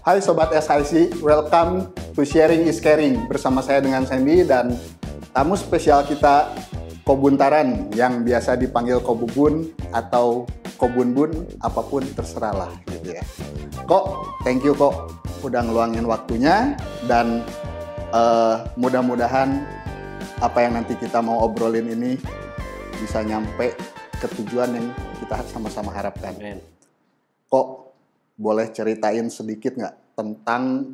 Hai Sobat SIC, welcome to Sharing is Caring. Bersama saya dengan Sandy dan tamu spesial kita Kobuntaran yang biasa dipanggil Kobubun atau Kobunbun, apapun terserah lah gitu ya. Kok, thank you kok udah ngeluangin waktunya dan mudah-mudahan apa yang nanti kita mau obrolin ini bisa nyampe ke tujuan yang kita sama-sama harapkan. Amen. Kok boleh ceritain sedikit nggak tentang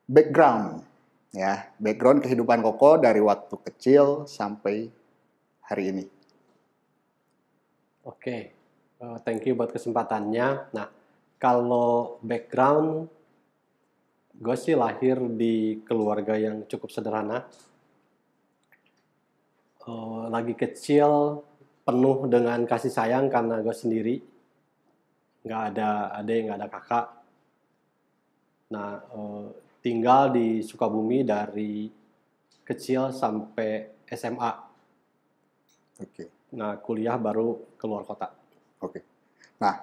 background kehidupan Koko dari waktu kecil sampai hari ini? Oke, thank you buat kesempatannya. Nah, kalau background, gue sih lahir di keluarga yang cukup sederhana. Lagi kecil, penuh dengan kasih sayang karena gue sendiri. Nggak ada adik, nggak ada kakak. Nah, tinggal di Sukabumi dari kecil sampai SMA. Oke. Nah, kuliah baru keluar kota. Oke. Nah,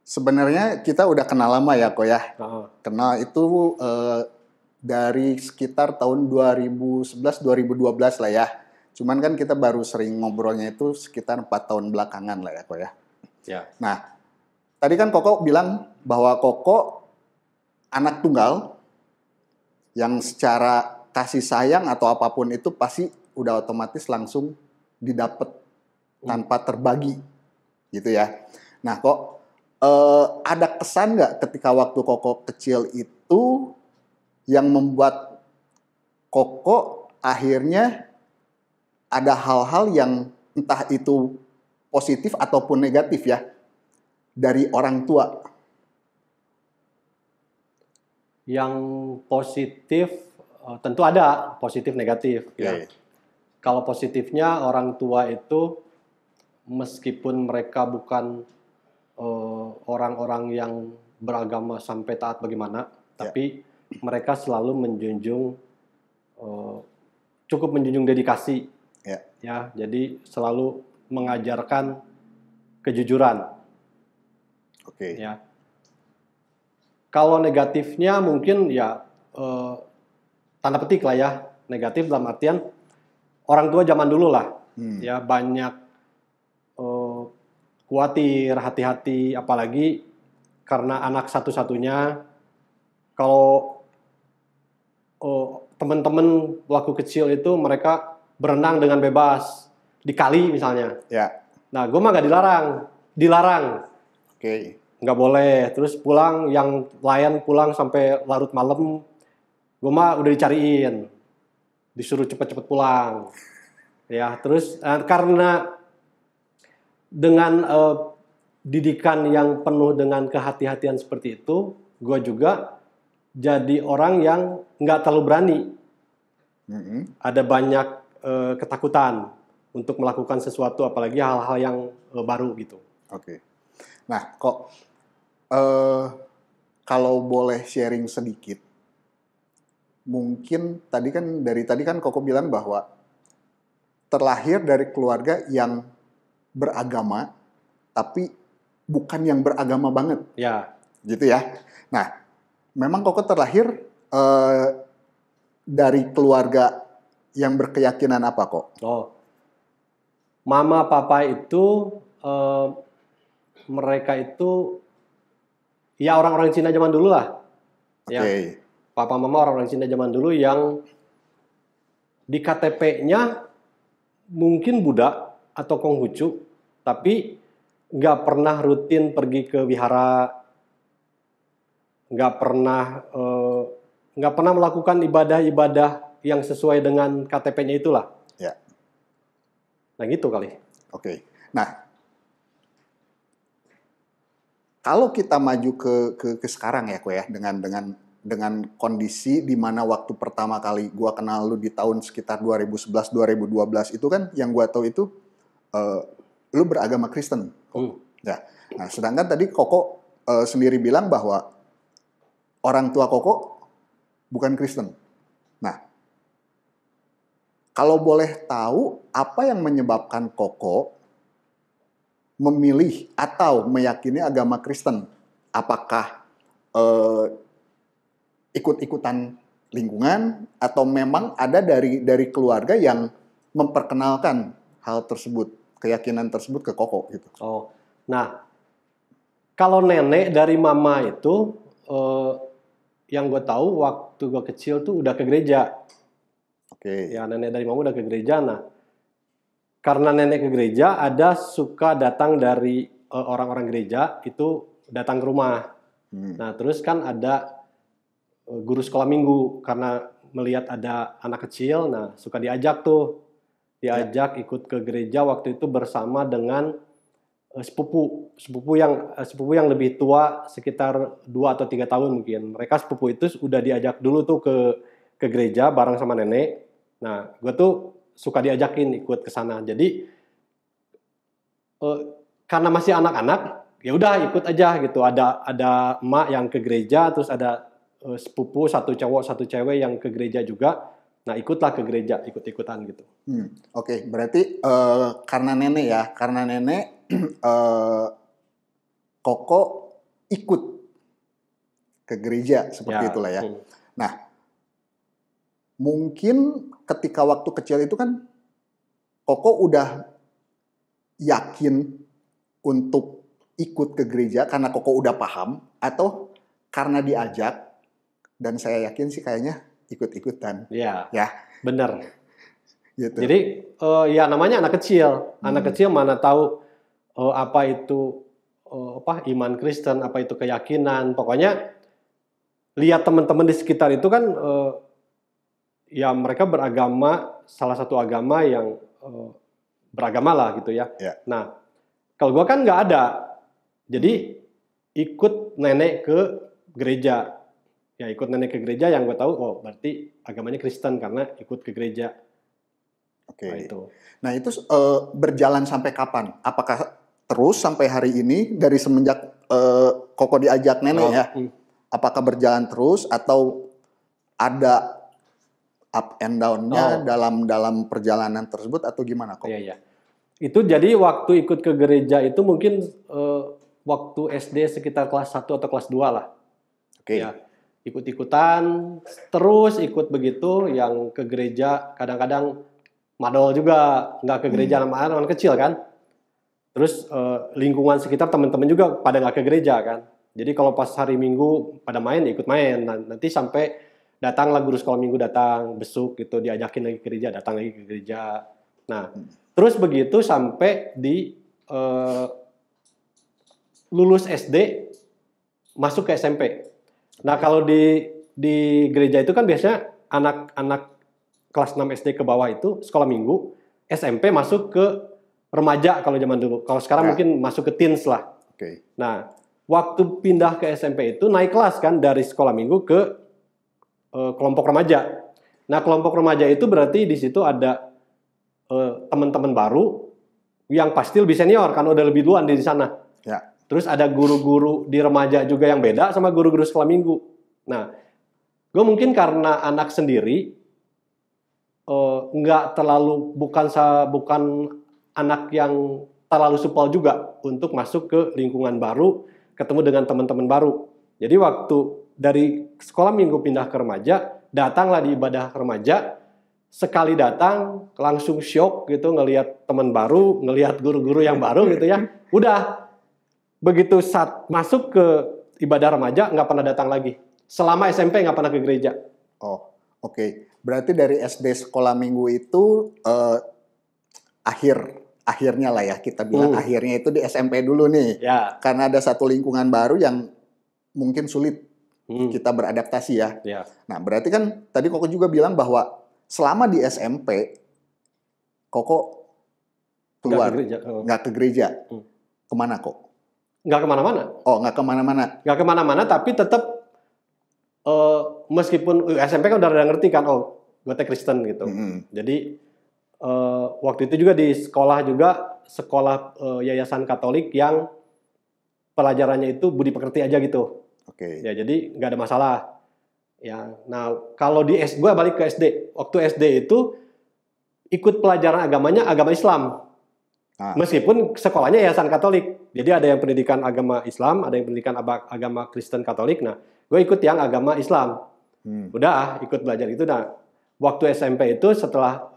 sebenarnya kita udah kenal lama ya, Ko ya. Kenal itu dari sekitar tahun 2011-2012 lah ya. Cuman kan kita baru sering ngobrolnya itu sekitar 4 tahun belakangan lah ya, Ko ya. Ya. Nah, tadi kan Koko bilang bahwa Koko anak tunggal yang secara kasih sayang atau apapun itu pasti udah otomatis langsung didapat tanpa terbagi gitu ya. Nah, kok ada kesan nggak ketika waktu Koko kecil itu yang membuat Koko akhirnya ada hal-hal yang entah itu positif ataupun negatif ya dari orang tua? Yang positif tentu ada positif negatif ya. Kalau positifnya orang tua itu meskipun mereka bukan orang-orang yang beragama sampai taat bagaimana, tapi mereka selalu cukup menjunjung dedikasi. Ya, jadi selalu mengajarkan kejujuran. Oke. Ya. Kalau negatifnya mungkin ya tanda petik lah ya, negatif dalam artian orang tua zaman dulu lah, ya banyak khawatir, hati-hati, apalagi karena anak satu-satunya. Kalau teman-teman waktu kecil itu mereka berenang dengan bebas di kali misalnya. Ya. Nah, gue mah gak dilarang. Oke. Nggak boleh. Terus pulang, yang lain pulang sampai larut malam, gue mah udah dicariin, disuruh cepet-cepet pulang. Ya, terus karena dengan didikan yang penuh dengan kehati-hatian seperti itu, gue juga jadi orang yang nggak terlalu berani. Ada banyak ketakutan untuk melakukan sesuatu, apalagi hal-hal yang baru gitu. Oke. Nah, kok kalau boleh sharing sedikit, mungkin tadi kan Koko bilang bahwa terlahir dari keluarga yang beragama, tapi bukan yang beragama banget. Ya. Gitu ya. Nah, memang Koko terlahir dari keluarga yang berkeyakinan apa kok? Mama papa itu mereka itu ya orang-orang Cina zaman dulu lah. Oke. Ya. Papa mama orang-orang Cina zaman dulu yang di KTP-nya mungkin Buddha atau Konghucu, tapi nggak pernah rutin pergi ke wihara, nggak pernah melakukan ibadah-ibadah yang sesuai dengan KTP-nya itulah. Ya. Nah gitu kali. Oke. Nah, kalau kita maju ke sekarang ya, Ko ya, dengan kondisi di mana waktu pertama kali gua kenal lu di tahun sekitar 2011-2012 itu kan yang gua tahu itu lu beragama Kristen. Ya. Nah, sedangkan tadi Koko sendiri bilang bahwa orang tua Koko bukan Kristen. Nah, kalau boleh tahu apa yang menyebabkan Koko memilih atau meyakini agama Kristen? Apakah ikut-ikutan lingkungan atau memang ada dari keluarga yang memperkenalkan hal tersebut, keyakinan tersebut ke Koko gitu? Oh, nah kalau nenek dari mama itu yang gue tahu waktu gue kecil tuh udah ke gereja. Oke. Ya nenek dari mama udah ke gereja. Nah karena nenek ke gereja ada suka datang dari orang-orang gereja itu datang ke rumah. Nah terus kan ada guru sekolah minggu karena melihat ada anak kecil, nah suka diajak ikut ke gereja waktu itu bersama dengan sepupu yang lebih tua sekitar 2 atau 3 tahun mungkin. Mereka sepupu itu udah diajak dulu tuh ke gereja bareng sama nenek. Nah, gue tuh suka diajakin ikut ke sana. Jadi karena masih anak-anak, ya udah ikut aja gitu. Ada emak yang ke gereja, terus ada sepupu satu cowok satu cewek yang ke gereja juga. Nah, ikutlah ke gereja, ikut-ikutan gitu. Oke, berarti karena nenek Koko ikut ke gereja seperti itulah ya. Nah, mungkin ketika waktu kecil itu kan Koko udah yakin untuk ikut ke gereja karena Koko udah paham atau karena diajak, dan saya yakin sih kayaknya ikut-ikutan. Ya, ya. Bener. Gitu. Jadi ya namanya anak kecil. Anak kecil mana tahu apa itu iman Kristen, apa itu keyakinan. Pokoknya lihat teman-teman di sekitar itu kan ya mereka beragama, salah satu agama yang beragama lah gitu ya. Nah, kalau gue kan nggak ada. Jadi ikut nenek ke gereja. Ya ikut nenek ke gereja yang gue tahu, oh berarti agamanya Kristen karena ikut ke gereja. Oke. Nah itu berjalan sampai kapan? Apakah terus sampai hari ini dari semenjak Koko diajak nenek ya? Apakah berjalan terus atau ada up and down-nya dalam perjalanan tersebut atau gimana Koko? Iya. Itu jadi waktu ikut ke gereja itu mungkin waktu SD sekitar kelas 1 atau kelas 2 lah. Oke. Ya, ikut-ikutan terus ikut begitu, yang ke gereja kadang-kadang madol juga, nggak ke gereja sama anak kecil kan. Terus lingkungan sekitar teman-teman juga pada nggak ke gereja kan. Jadi kalau pas hari Minggu pada main ya ikut main. Nanti sampai datanglah guru sekolah minggu datang besuk gitu, diajakin lagi ke gereja, datang lagi ke gereja. Nah terus begitu sampai di lulus SD masuk ke SMP. Nah kalau di gereja itu kan biasanya anak-anak kelas 6 SD ke bawah itu sekolah minggu, SMP masuk ke remaja kalau zaman dulu. Kalau sekarang mungkin masuk ke teens lah. Nah, waktu pindah ke SMP itu naik kelas kan dari sekolah minggu ke kelompok remaja. Nah, kelompok remaja itu berarti di situ ada teman-teman baru yang pasti lebih senior kan udah lebih duluan di sana. Terus ada guru-guru di remaja juga yang beda sama guru-guru sekolah minggu. Nah, gue mungkin karena anak sendiri nggak terlalu bukan anak yang terlalu supel juga untuk masuk ke lingkungan baru, ketemu dengan teman-teman baru. Jadi waktu dari sekolah minggu pindah ke remaja, datanglah di ibadah remaja, sekali datang langsung syok gitu ngelihat teman baru, ngelihat guru-guru yang baru gitu ya. Udah begitu saat masuk ke ibadah remaja nggak pernah datang lagi. Selama SMP nggak pernah ke gereja. Oke. Berarti dari SD sekolah minggu itu akhirnya lah ya, kita bilang akhirnya itu di SMP dulu nih. Karena ada satu lingkungan baru yang mungkin sulit kita beradaptasi ya. Nah, berarti kan tadi Koko juga bilang bahwa selama di SMP Koko keluar, nggak ke gereja. Kemana kok? Nggak kemana-mana. Nggak kemana-mana. Nggak kemana-mana, tapi tetap meskipun SMP kan udah ngerti kan, gue Kristen gitu. Jadi waktu itu juga di sekolah yayasan Katolik yang pelajarannya itu budi pekerti aja gitu. Ya jadi nggak ada masalah. Ya, nah kalau gue balik ke SD. Waktu SD itu ikut pelajaran agamanya agama Islam. Meskipun sekolahnya yayasan Katolik. Jadi ada yang pendidikan agama Islam, ada yang pendidikan agama Kristen Katolik. Nah, gue ikut yang agama Islam. Udah ikut belajar itu. Nah, waktu SMP itu setelah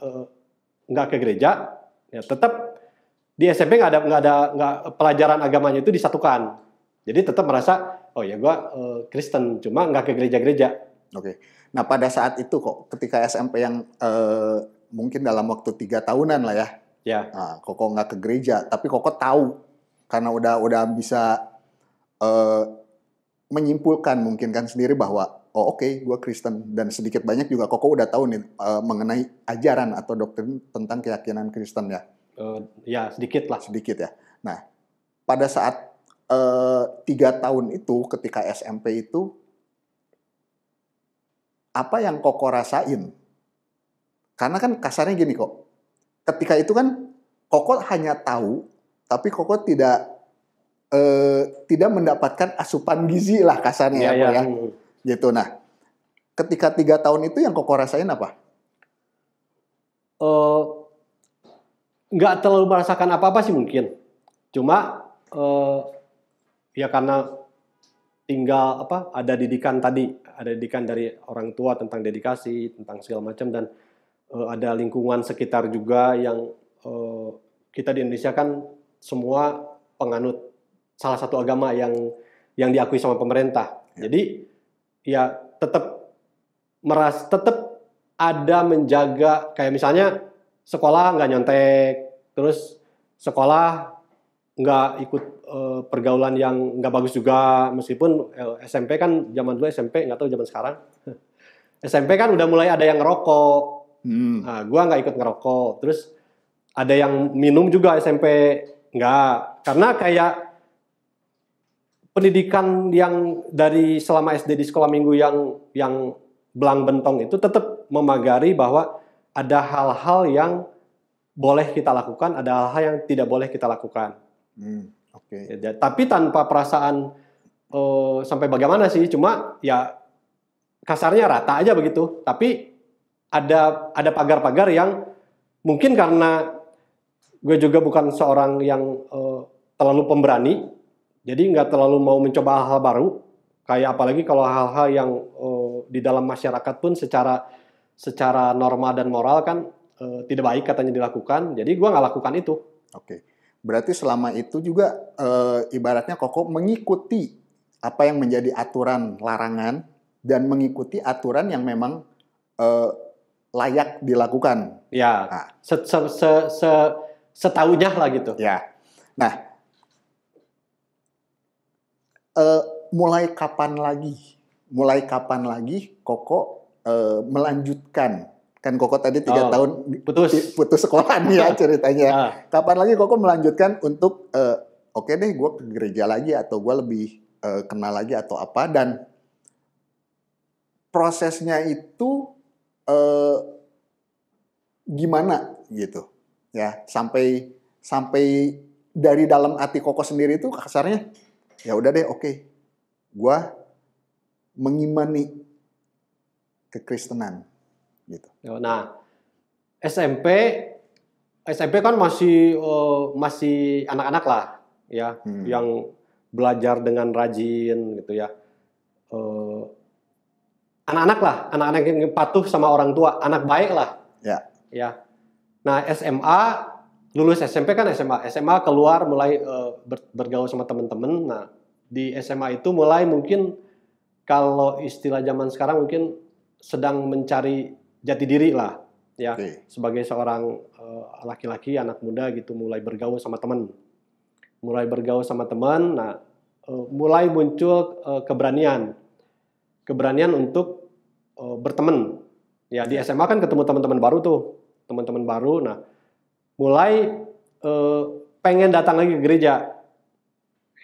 nggak ke gereja, ya tetap di SMP nggak pelajaran agamanya itu disatukan. Jadi tetap merasa, oh ya gue Kristen, cuma nggak ke gereja-gereja. Oke. Nah pada saat itu kok, ketika SMP yang mungkin dalam waktu 3 tahunan lah ya. Ya. Nah, Koko nggak ke gereja, tapi Koko tahu karena udah bisa menyimpulkan mungkin kan sendiri bahwa oh oke, gue Kristen, dan sedikit banyak juga Koko udah tahu nih mengenai ajaran atau doktrin tentang keyakinan Kristen ya. Ya sedikit lah. Sedikit ya. Nah pada saat 3 tahun itu ketika SMP itu apa yang Koko rasain? Karena kan kasarnya gini kok. Ketika itu kan Koko hanya tahu, tapi Koko tidak mendapatkan asupan gizi lah kasarnya ya. Gitu. Nah, ketika 3 tahun itu yang Koko rasain apa? Nggak terlalu merasakan apa-apa sih mungkin. Cuma ya karena tinggal ada didikan dari orang tua tentang dedikasi, tentang segala macam, dan ada lingkungan sekitar juga yang kita di Indonesia kan semua penganut salah satu agama yang diakui sama pemerintah. Jadi ya tetap ada menjaga, kayak misalnya sekolah nggak nyontek, terus sekolah nggak ikut pergaulan yang nggak bagus juga. Meskipun SMP kan, zaman dulu SMP, nggak tahu zaman sekarang. SMP kan udah mulai ada yang ngerokok. Nah, gue nggak ikut ngerokok. Terus ada yang minum juga SMP, nggak. Karena kayak pendidikan yang dari selama SD di sekolah minggu yang belang bentong itu tetap memagari bahwa ada hal-hal yang boleh kita lakukan, ada hal-hal yang tidak boleh kita lakukan. Okay. Ya, tapi tanpa perasaan sampai bagaimana sih, cuma ya kasarnya rata aja begitu. Tapi ada pagar-pagar yang mungkin karena gue juga bukan seorang yang terlalu pemberani, jadi nggak terlalu mau mencoba hal-hal baru. Kayak apalagi kalau hal-hal yang di dalam masyarakat pun secara norma dan moral kan tidak baik katanya dilakukan. Jadi gue nggak lakukan itu. Oke. Berarti selama itu juga ibaratnya Koko mengikuti apa yang menjadi aturan larangan dan mengikuti aturan yang memang layak dilakukan. Ya, nah. Setahunya lah gitu. Ya. Nah, mulai kapan lagi Koko melanjutkan? Kan Koko tadi 3 tahun putus sekolah nih ya ceritanya. Kapan lagi Koko melanjutkan untuk oke deh gue ke gereja lagi, atau gue lebih kenal lagi atau apa, dan prosesnya itu gimana gitu ya, sampai dari dalam hati Koko sendiri itu kasarnya ya udah deh oke, gue mengimani kekristenan gitu. Nah, SMP kan masih anak-anak lah ya, yang belajar dengan rajin gitu ya. Anak-anak yang patuh sama orang tua, anak baik lah. Ya. Nah, lulus SMP kan SMA keluar mulai bergaul sama teman-teman. Nah, di SMA itu mulai mungkin kalau istilah zaman sekarang mungkin sedang mencari jati diri lah ya. Sebagai seorang laki-laki, anak muda gitu, mulai bergaul sama teman. Nah, mulai muncul keberanian untuk berteman. Ya, di SMA kan ketemu teman-teman baru. Nah, mulai pengen datang lagi ke gereja.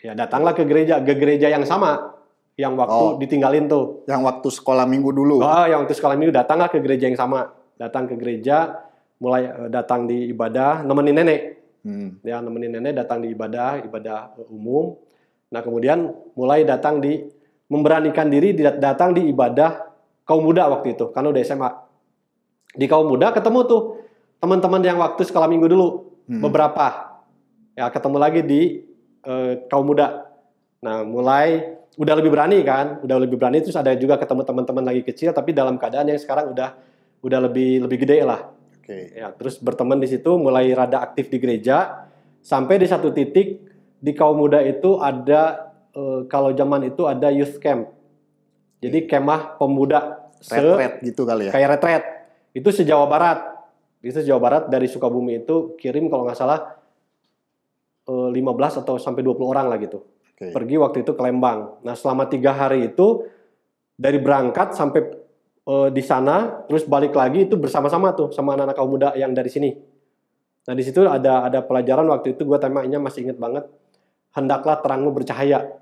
Ya, datanglah ke gereja yang sama yang waktu ditinggalin tuh. Yang waktu sekolah minggu dulu. Yang waktu sekolah minggu, datanglah ke gereja yang sama. Datang ke gereja, mulai datang di ibadah, nemenin nenek. Ya, nemenin nenek datang di ibadah umum. Nah, kemudian mulai memberanikan diri datang di ibadah kaum muda waktu itu, karena udah SMA. Di kaum muda ketemu tuh teman-teman yang waktu sekolah minggu dulu, beberapa. Ya ketemu lagi di kaum muda. Nah mulai udah lebih berani kan, udah lebih berani, terus ada juga ketemu teman-teman lagi kecil tapi dalam keadaan yang sekarang udah lebih gede lah. Oke. Ya terus berteman di situ, mulai rada aktif di gereja, sampai di satu titik di kaum muda itu ada kalau zaman itu ada youth camp. Jadi kemah pemuda Retret gitu kali ya. kayak retret. Itu se-Jawa Barat. Itu se-Jawa Barat dari Sukabumi itu kirim kalau nggak salah 15 atau sampai 20 orang lah gitu. Oke. Pergi waktu itu ke Lembang. Nah selama 3 hari itu dari berangkat sampai di sana, terus balik lagi itu bersama-sama tuh sama anak-anak kaum muda yang dari sini. Nah di situ ada pelajaran waktu itu gue temanya masih inget banget. Hendaklah terangmu bercahaya.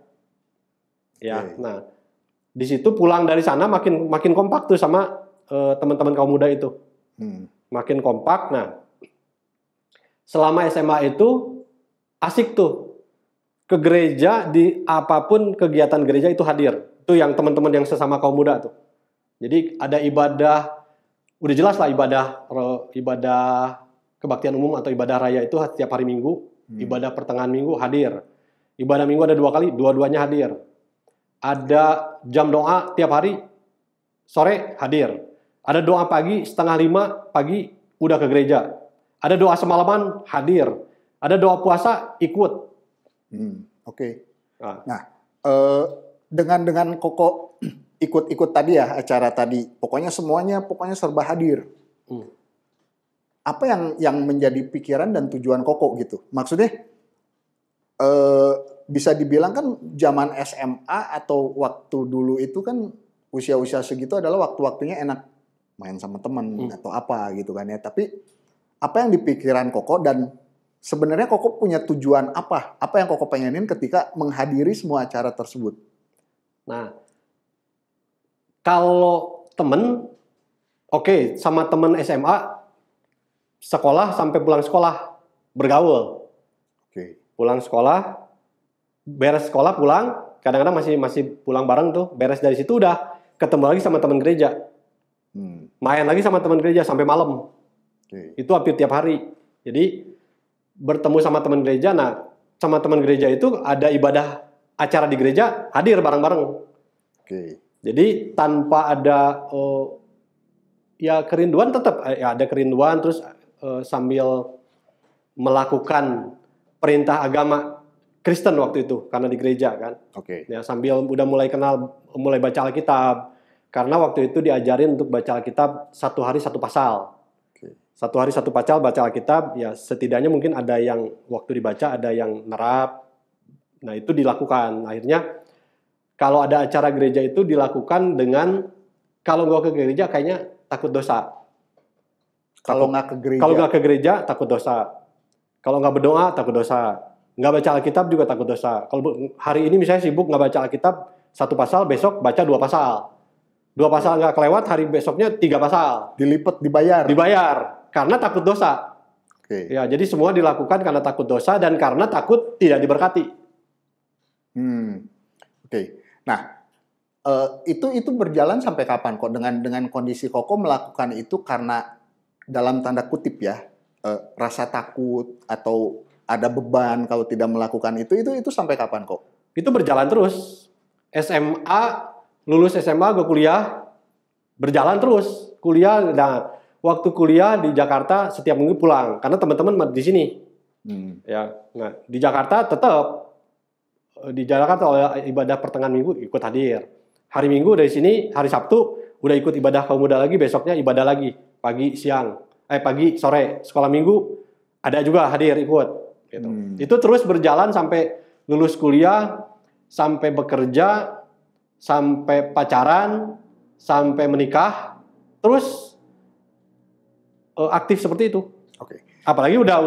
Ya, Oke. nah di situ pulang dari sana makin kompak tuh sama teman-teman kaum muda itu. Makin kompak. Nah selama SMA itu asik tuh ke gereja, di apapun kegiatan gereja itu hadir. Itu yang teman-teman yang sesama kaum muda tuh. Jadi ada ibadah, udah jelas lah ibadah kebaktian umum atau ibadah raya itu setiap hari Minggu. Ibadah pertengahan minggu hadir. Ibadah minggu ada 2 kali, dua-duanya hadir. Ada jam doa tiap hari sore hadir. Ada doa pagi 4:30 pagi udah ke gereja. Ada doa semalaman hadir. Ada doa puasa ikut. Oke. Nah, Nah, dengan Koko ikut tadi ya acara tadi, pokoknya semuanya serba hadir. Apa yang menjadi pikiran dan tujuan Koko gitu? Maksudnya bisa dibilang kan zaman SMA atau waktu dulu itu kan usia-usia segitu adalah waktu-waktunya enak main sama teman atau apa gitu kan ya. Tapi apa yang dipikiran Koko dan sebenarnya Koko punya tujuan apa? Apa yang Koko pengenin ketika menghadiri semua acara tersebut? Nah, kalau temen, oke, sama temen SMA, sekolah sampai pulang sekolah, bergaul. Oke. Pulang sekolah, beres sekolah pulang, kadang-kadang masih pulang bareng tuh, beres dari situ udah ketemu lagi sama teman gereja. Main lagi sama teman gereja sampai malam. Oke. Itu hampir tiap hari. Jadi bertemu sama teman gereja, nah sama teman gereja itu ada ibadah acara di gereja, hadir bareng-bareng. Oke. Jadi tanpa ada ya kerinduan, tetap ya ada kerinduan, terus sambil melakukan perintah agama Kristen waktu itu karena di gereja kan. Oke. Ya sambil udah mulai kenal, mulai baca Alkitab. Karena waktu itu diajarin untuk baca Alkitab 1 hari 1 pasal. Oke. 1 hari 1 pasal baca Alkitab, ya setidaknya mungkin ada yang waktu dibaca, ada yang nerap. Nah itu dilakukan. Akhirnya kalau ada acara gereja itu dilakukan dengan, kalau nggak ke gereja kayaknya takut dosa. Kalau nggak ke gereja. Kalau nggak ke gereja takut dosa. Kalau nggak berdoa takut dosa. Nggak baca Alkitab juga takut dosa. Kalau hari ini misalnya sibuk nggak baca Alkitab 1 pasal, besok baca 2 pasal. 2 pasal nggak kelewat, hari besoknya 3 pasal. Dilipat dibayar. Dibayar karena takut dosa. Oke. Ya, jadi semua dilakukan karena takut dosa dan karena takut tidak diberkati. Oke. Nah, itu berjalan sampai kapan kok dengan kondisi Koko melakukan itu karena dalam tanda kutip ya, rasa takut atau ada beban kalau tidak melakukan itu sampai kapan kok? Itu berjalan terus. SMA, lulus SMA gue kuliah, berjalan terus. Kuliah, nah waktu kuliah di Jakarta setiap minggu pulang karena teman-teman di sini. Ya, nah di Jakarta tetap di Jakarta oleh ibadah pertengahan minggu ikut hadir. Hari Minggu dari sini, hari Sabtu udah ikut ibadah kaum muda lagi, besoknya ibadah lagi pagi sore. Sekolah Minggu ada juga hadir ikut. Gitu. Itu terus berjalan sampai lulus kuliah, sampai bekerja, sampai pacaran, sampai menikah, terus aktif seperti itu. Oke. Apalagi udah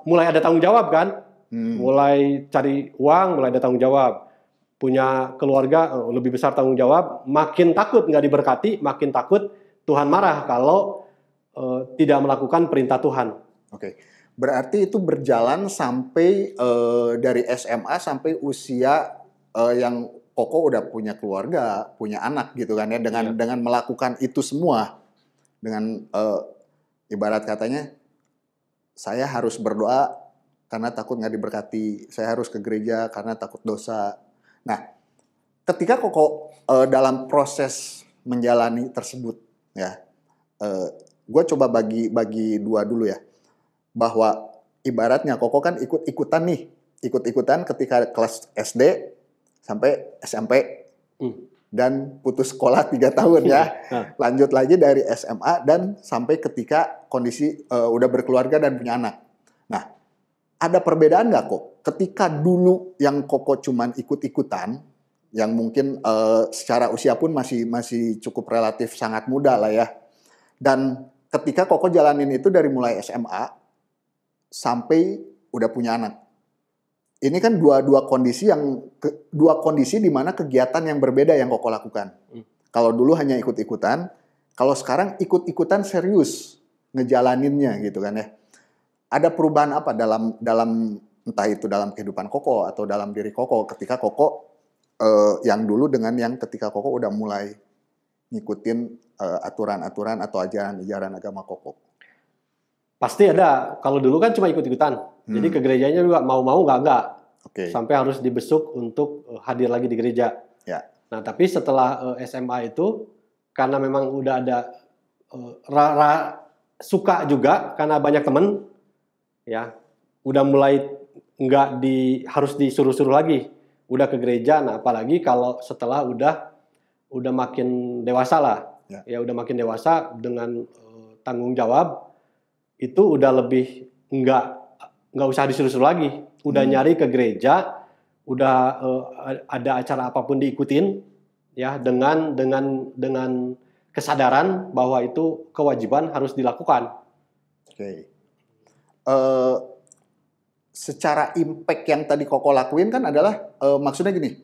mulai ada tanggung jawab kan, mulai cari uang, mulai ada tanggung jawab, punya keluarga, lebih besar tanggung jawab, makin takut nggak diberkati, makin takut Tuhan marah kalau tidak melakukan perintah Tuhan. Oke. Berarti itu berjalan sampai dari SMA sampai usia yang Koko udah punya keluarga, punya anak gitu kan ya, dengan melakukan itu semua, dengan ibarat katanya saya harus berdoa karena takut nggak diberkati. Saya harus ke gereja karena takut dosa. Nah, ketika Koko dalam proses menjalani tersebut, ya, gue coba bagi dua dulu ya. Bahwa ibaratnya Koko kan ikut-ikutan ketika kelas SD sampai SMP. Dan putus sekolah 3 tahun ya. Lanjut lagi dari SMA dan sampai ketika kondisi udah berkeluarga dan punya anak. Nah, ada perbedaan nggak kok? Ketika dulu yang Koko cuman ikut-ikutan, yang mungkin secara usia pun masih cukup relatif sangat muda lah ya. Dan ketika Koko jalanin itu dari mulai SMA sampai udah punya anak. Ini kan dua kondisi di mana kegiatan yang berbeda yang Koko lakukan. Kalau dulu hanya ikut-ikutan, kalau sekarang ikut-ikutan serius ngejalaninnya gitu kan ya. Ada perubahan apa dalam entah itu dalam kehidupan Koko atau dalam diri Koko ketika Koko yang dulu dengan yang ketika Koko udah mulai ngikutin aturan-aturan atau ajaran agama Koko? Pasti ada. Kalau dulu kan cuma ikut-ikutan. Jadi ke gerejanya juga mau-mau nggak. Okay. Sampai harus dibesuk untuk hadir lagi di gereja. Ya. Nah, tapi setelah SMA itu, karena memang udah ada suka juga, karena banyak temen, ya, udah mulai nggak harus disuruh-suruh lagi. Udah ke gereja. Nah, apalagi kalau setelah udah makin dewasa lah. Ya udah makin dewasa dengan tanggung jawab. Itu udah lebih nggak usah disuruh-suruh lagi, udah nyari ke gereja, udah ada acara apapun diikutin, ya dengan kesadaran bahwa itu kewajiban harus dilakukan. Oke. Secara impact yang tadi Koko lakuin kan adalah maksudnya gini,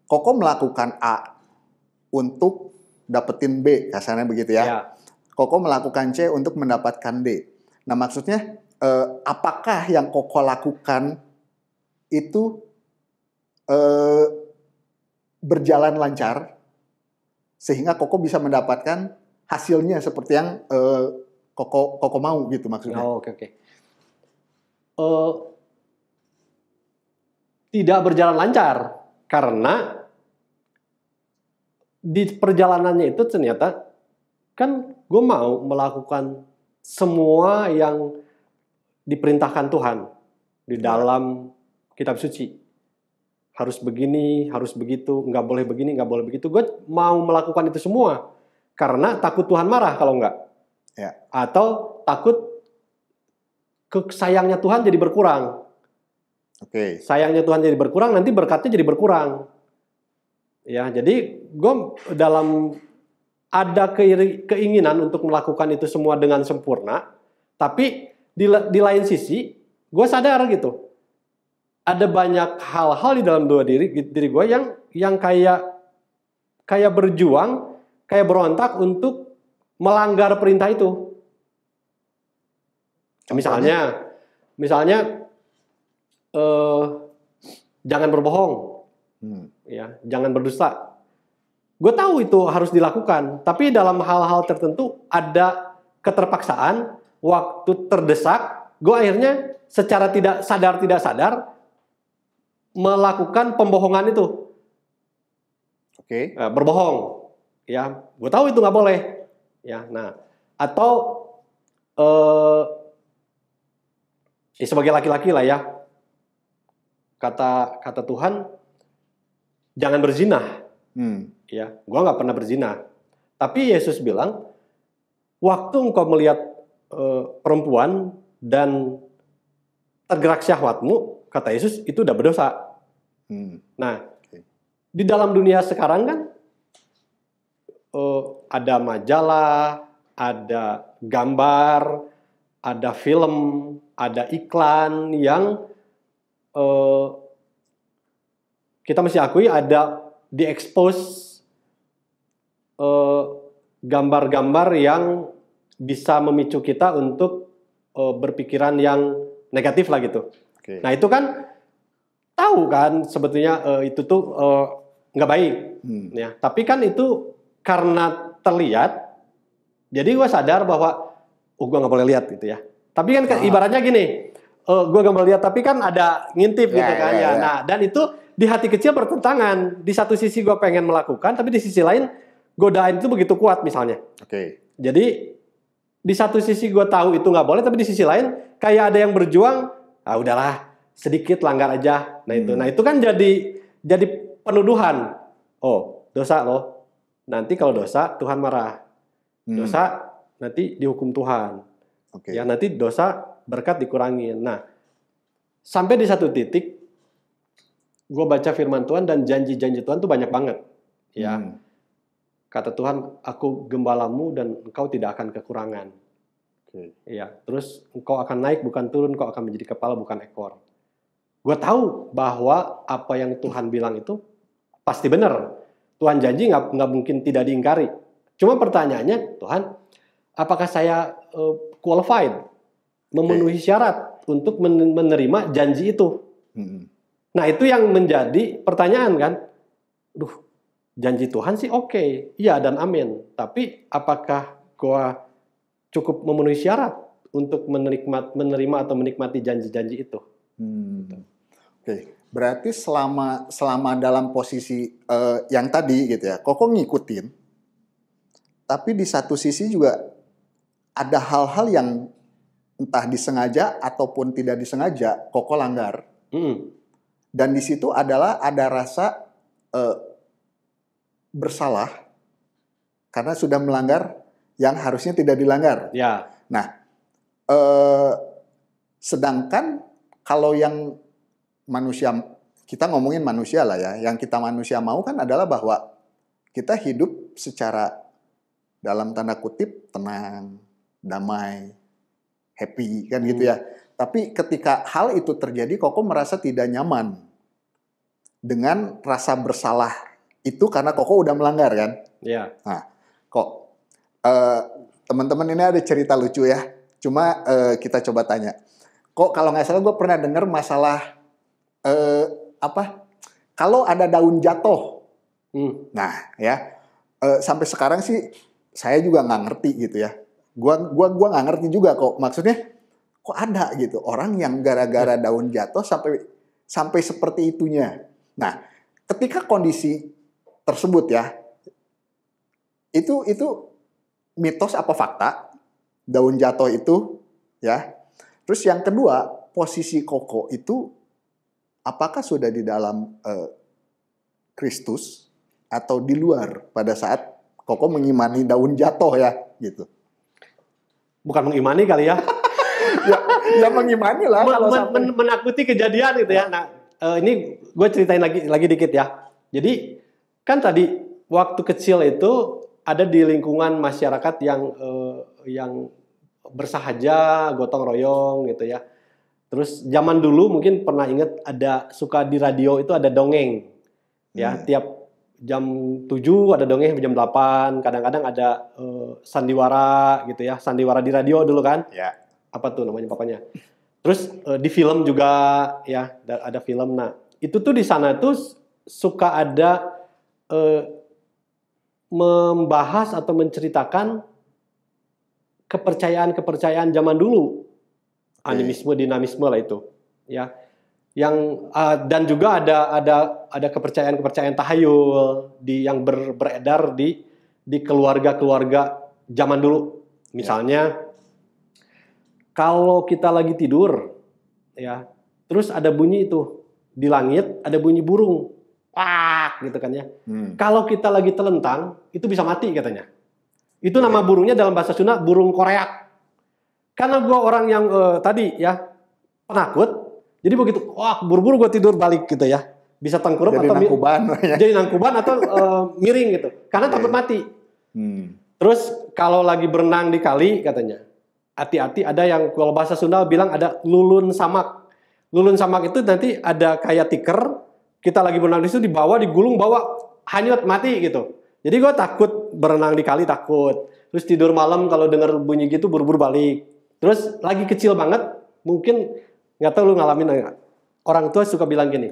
Koko melakukan A untuk dapetin B, kasarnya begitu ya. Koko melakukan C untuk mendapatkan D. Nah, maksudnya apakah yang Koko lakukan itu berjalan lancar sehingga Koko bisa mendapatkan hasilnya seperti yang Koko mau gitu maksudnya? Oke. Tidak berjalan lancar karena di perjalanannya itu ternyata kan gue mau melakukan semua yang diperintahkan Tuhan di dalam kitab suci. Harus begini, harus begitu, nggak boleh begini, nggak boleh begitu. Gue mau melakukan itu semua karena takut Tuhan marah kalau nggak. Ya. Atau takut sayangnya Tuhan jadi berkurang. Oke. Sayangnya Tuhan jadi berkurang, nanti berkatnya jadi berkurang. Ya, jadi gue dalam ada keinginan untuk melakukan itu semua dengan sempurna, tapi di lain sisi gue sadar gitu, ada banyak hal-hal di dalam diri gue yang kayak berjuang, kayak berontak untuk melanggar perintah itu. Misalnya jangan berbohong, ya, jangan berdusta. Gue tahu itu harus dilakukan, tapi dalam hal-hal tertentu ada keterpaksaan, waktu terdesak, gue akhirnya secara tidak sadar melakukan pembohongan itu. Oke. Berbohong, ya, gue tahu itu nggak boleh, ya. Nah, atau sebagai laki-laki lah ya, kata Tuhan, jangan berzinah. Ya, gue nggak pernah berzina. Tapi Yesus bilang, waktu engkau melihat perempuan dan tergerak syahwatmu, kata Yesus, itu udah berdosa. Nah, di dalam dunia sekarang kan ada majalah, ada gambar, ada film, ada iklan yang kita mesti akui ada diekspos gambar-gambar yang bisa memicu kita untuk berpikiran yang negatif lah gitu. Okay. Nah itu kan tahu kan sebetulnya itu tuh nggak baik, ya. Tapi kan itu karena terlihat, jadi gue sadar bahwa gue nggak boleh lihat gitu ya. Tapi kan ibaratnya gini, gue gambar lihat tapi kan ada ngintip gitu kan ya. Nah, dan itu di hati kecil bertentangan. Di satu sisi gue pengen melakukan, tapi di sisi lain godaan itu begitu kuat misalnya. Jadi di satu sisi gue tahu itu nggak boleh, tapi di sisi lain kayak ada yang berjuang, udahlah sedikit langgar aja. Nah itu kan jadi penuduhan. Oh, dosa loh. Nanti kalau dosa Tuhan marah. Dosa nanti dihukum Tuhan. Ya nanti dosa berkat dikurangin. Nah, sampai di satu titik gue baca firman Tuhan dan janji-janji Tuhan tuh banyak banget. Ya. Kata Tuhan, aku gembalamu dan engkau tidak akan kekurangan. Ya, terus engkau akan naik bukan turun, engkau akan menjadi kepala bukan ekor. Gue tahu bahwa apa yang Tuhan bilang itu pasti benar. Tuhan janji nggak mungkin tidak diingkari. Cuma pertanyaannya, Tuhan, apakah saya qualified, memenuhi syarat untuk menerima janji itu? Nah itu yang menjadi pertanyaan kan. Janji Tuhan sih oke, iya dan amin. Tapi apakah gua cukup memenuhi syarat untuk menerima atau menikmati janji-janji itu? Berarti selama dalam posisi yang tadi gitu ya, Koko ngikutin. Tapi di satu sisi juga ada hal-hal yang entah disengaja ataupun tidak disengaja Koko langgar. Dan di situ ada rasa bersalah karena sudah melanggar yang harusnya tidak dilanggar. Ya. Nah, sedangkan kalau yang manusia, kita ngomongin manusia lah ya, yang kita manusia mau kan adalah bahwa kita hidup secara dalam tanda kutip tenang, damai, happy kan gitu ya. Tapi ketika hal itu terjadi, Koko merasa tidak nyaman dengan rasa bersalah itu karena Koko udah melanggar kan. Iya. Nah, teman-teman ini ada cerita lucu ya. Cuma kita coba tanya. Kok kalau nggak salah gue pernah dengar masalah kalau ada daun jatuh. Nah ya, sampai sekarang sih saya juga nggak ngerti gitu ya. Gua nggak ngerti juga kok. Maksudnya kok ada gitu orang yang gara-gara daun jatuh sampai seperti itunya. Nah, ketika kondisi tersebut ya, itu mitos apa fakta? Daun jatuh itu ya. Terus yang kedua, posisi Koko itu apakah sudah di dalam Kristus atau di luar pada saat Koko mengimani daun jatuh ya gitu. Bukan mengimani kali ya. ya mengimani lah. Menakuti kejadian gitu ya. Nah, ini gue ceritain lagi dikit ya. Jadi kan tadi waktu kecil itu ada di lingkungan masyarakat yang bersahaja, gotong royong gitu ya. Terus zaman dulu mungkin pernah ingat suka di radio itu ada dongeng. Ya, tiap jam 7 ada dongeng, jam 8 kadang-kadang ada sandiwara gitu ya. Sandiwara di radio dulu kan? Ya. Apa tuh namanya papanya? Terus di film juga ya, ada film. Nah, itu tuh di sana tuh suka ada membahas atau menceritakan kepercayaan zaman dulu. Animisme, dinamisme lah itu, ya. Yang dan juga ada kepercayaan tahayul yang beredar di keluarga-keluarga zaman dulu. Misalnya kalau kita lagi tidur, ya, terus ada bunyi itu di langit, ada bunyi burung, pak, gitu kan ya. Kalau kita lagi telentang, itu bisa mati katanya. Itu nama burungnya dalam bahasa Sunda burung koreak. Karena gue orang yang tadi ya penakut, jadi begitu, buru-buru gue tidur balik gitu ya, bisa tengkurap jadi atau jadi nangkuban atau miring gitu, karena takut mati. Terus kalau lagi berenang di kali katanya, hati-hati ada yang kalau bahasa Sunda bilang ada lulun samak. Lulun samak itu nanti ada kayak tiker, kita lagi berenang di situ dibawa, digulung, bawa hanyut mati gitu. Jadi gue takut berenang di kali, takut. Terus tidur malam kalau dengar bunyi gitu buru-buru balik. Terus lagi kecil banget, mungkin nggak tahu lu ngalamin nggak? Orang tua suka bilang gini,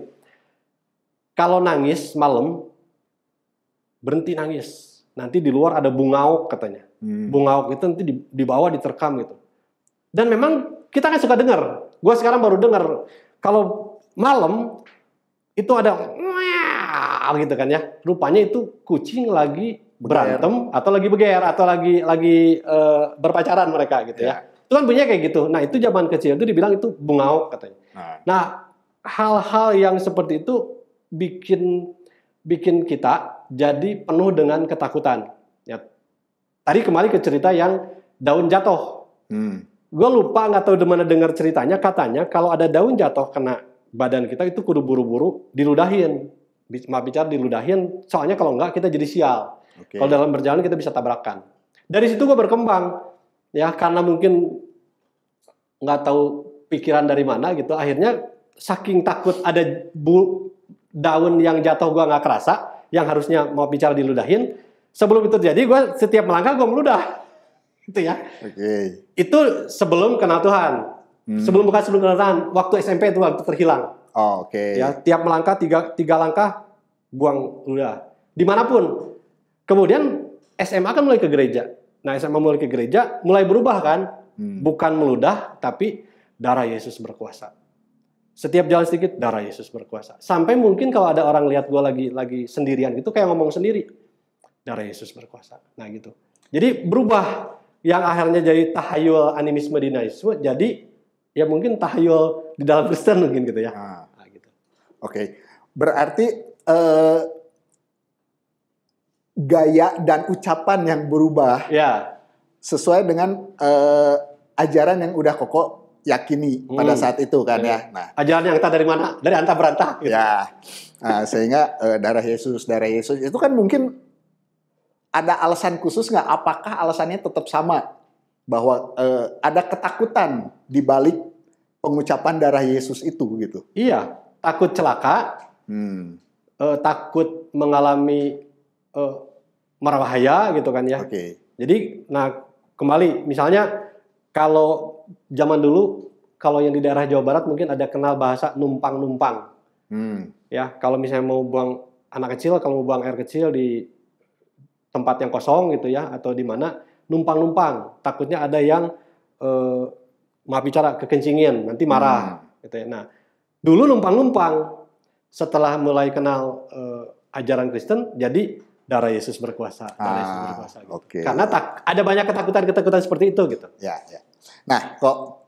kalau nangis malam berhenti nangis. Nanti di luar ada bungauk katanya. Bungauk itu nanti dibawa diterkam gitu. Dan memang kita kan suka dengar. Gue sekarang baru dengar kalau malam itu ada gitu kan ya. Rupanya itu kucing lagi berantem atau lagi beger atau lagi berpacaran mereka gitu ya. Itu kan bunyinya kayak gitu. Nah, itu zaman kecil itu dibilang itu bungauk katanya. Nah, hal-hal yang seperti itu bikin kita jadi penuh dengan ketakutan. Ya. Tadi kembali ke cerita yang daun jatuh. Gue lupa nggak tahu di mana dengar ceritanya. Katanya kalau ada daun jatuh kena badan kita itu kudu buru-buru diludahin. Maaf bicara diludahin. Soalnya kalau nggak kita jadi sial. Kalau dalam berjalan kita bisa tabrakan. Dari situ gue berkembang. Ya karena mungkin nggak tahu pikiran dari mana gitu. Akhirnya saking takut ada daun yang jatuh gue nggak kerasa. Yang harusnya mau bicara diludahin. Sebelum itu terjadi gue setiap melangkah gue meludah. Gitu ya. Itu sebelum kenal Tuhan. Sebelum kenal Tuhan. Waktu SMP itu waktu terhilang. Ya, tiap melangkah tiga langkah buang ludah. Dimanapun. Kemudian SMA kan mulai ke gereja. Nah SMA mulai ke gereja mulai berubah kan. Bukan meludah tapi darah Yesus berkuasa. Setiap jalan sedikit darah Yesus berkuasa. Sampai mungkin kalau ada orang lihat gue lagi sendirian gitu kayak ngomong sendiri. Darah Yesus berkuasa. Nah gitu. Jadi berubah. Yang akhirnya jadi tahayul animisme dinaisme, jadi ya mungkin tahayul di dalam Kristen mungkin gitu ya. Nah, gitu. Berarti gaya dan ucapan yang berubah sesuai dengan ajaran yang udah Koko yakini pada saat itu kan ya. Nah, ajaran yang entah dari mana, dari antah berantah. Gitu. Ya, sehingga darah Yesus itu kan mungkin ada alasan khusus nggak? Apakah alasannya tetap sama? Bahwa ada ketakutan di balik pengucapan darah Yesus itu gitu? Iya, takut celaka, takut mengalami marahaya gitu kan ya. Jadi, nah kembali misalnya kalau zaman dulu, kalau yang di daerah Jawa Barat mungkin ada kenal bahasa numpang-numpang. Ya, kalau misalnya mau buang anak kecil, kalau mau buang air kecil di tempat yang kosong gitu ya atau di mana numpang-numpang takutnya ada yang maaf bicara kekencingin nanti marah gitu ya. Nah dulu numpang-numpang setelah mulai kenal ajaran Kristen jadi darah Yesus berkuasa, Yesus berkuasa gitu. Karena ada banyak ketakutan seperti itu gitu. Nah kok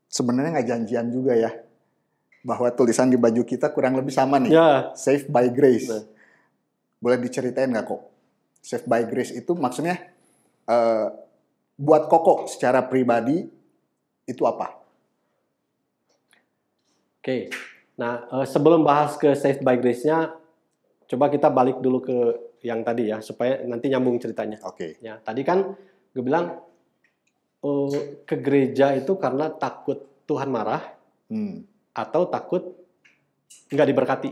sebenarnya nggak janjian juga ya bahwa tulisan di baju kita kurang lebih sama nih, Saved by Grace. Boleh diceritain nggak kok? Saved by Grace itu maksudnya buat Koko secara pribadi itu apa? Nah sebelum bahas ke Saved by Grace-nya, coba kita balik dulu ke yang tadi ya, supaya nanti nyambung ceritanya. Ya, tadi kan gue bilang ke gereja itu karena takut Tuhan marah atau takut nggak diberkati.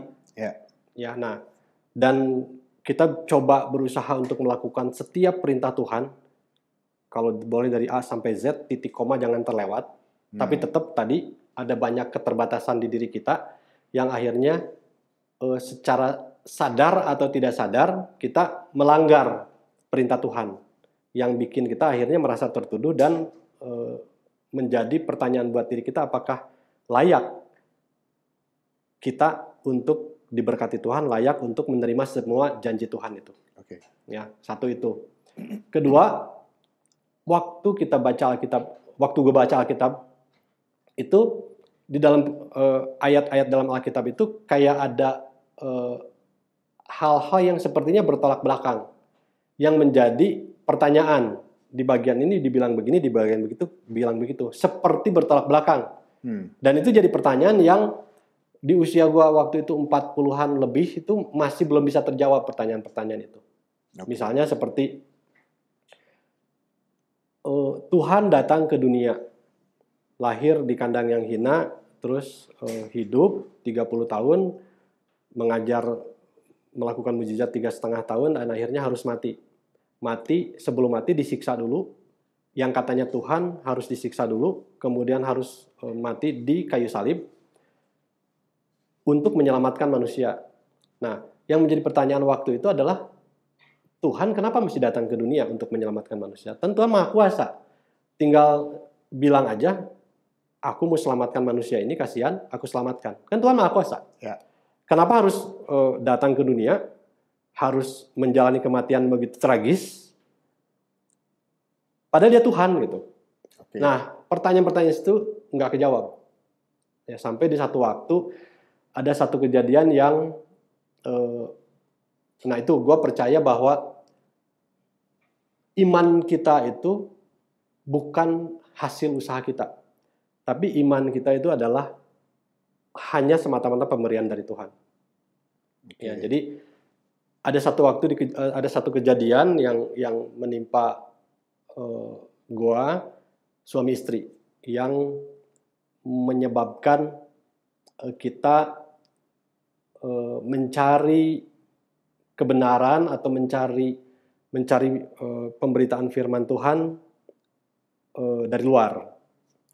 Ya, nah dan kita coba berusaha untuk melakukan setiap perintah Tuhan. Kalau boleh dari A sampai Z, titik koma jangan terlewat. Tapi tetap tadi ada banyak keterbatasan di diri kita yang akhirnya secara sadar atau tidak sadar kita melanggar perintah Tuhan. Yang bikin kita akhirnya merasa tertuduh dan menjadi pertanyaan buat diri kita, apakah layak kita untuk diberkati Tuhan, layak untuk menerima semua janji Tuhan itu. Ya, satu itu. Kedua, waktu kita baca Alkitab, waktu gue baca Alkitab itu di dalam ayat-ayat dalam Alkitab itu kayak ada hal-hal yang sepertinya bertolak belakang, yang menjadi pertanyaan. Di bagian ini dibilang begini, di bagian begitu bilang begitu, seperti bertolak belakang. Dan itu jadi pertanyaan yang di usia gua waktu itu 40-an lebih itu masih belum bisa terjawab pertanyaan-pertanyaan itu. Misalnya seperti Tuhan datang ke dunia, lahir di kandang yang hina, terus hidup 30 tahun, mengajar, melakukan mujizat 3,5 tahun, dan akhirnya harus mati. Sebelum mati disiksa dulu, yang katanya Tuhan harus disiksa dulu, kemudian harus mati di kayu salib, untuk menyelamatkan manusia. Nah, yang menjadi pertanyaan waktu itu adalah Tuhan kenapa mesti datang ke dunia untuk menyelamatkan manusia? Tentu Tuhan Maha Kuasa. tinggal bilang aja, aku mau selamatkan manusia ini, kasihan, aku selamatkan. Kan Tuhan Maha Kuasa. Ya. Kenapa harus datang ke dunia, harus menjalani kematian begitu tragis, padahal dia Tuhan gitu. Oke. Nah, pertanyaan-pertanyaan itu nggak kejawab. Ya, sampai di satu waktu ada satu kejadian yang, nah itu gue percaya bahwa iman kita itu bukan hasil usaha kita, tapi iman kita itu adalah hanya semata-mata pemberian dari Tuhan. Oke. Ya, jadi ada satu waktu ada satu kejadian yang menimpa gua, suami istri, yang menyebabkan kita mencari kebenaran atau mencari pemberitaan firman Tuhan dari luar.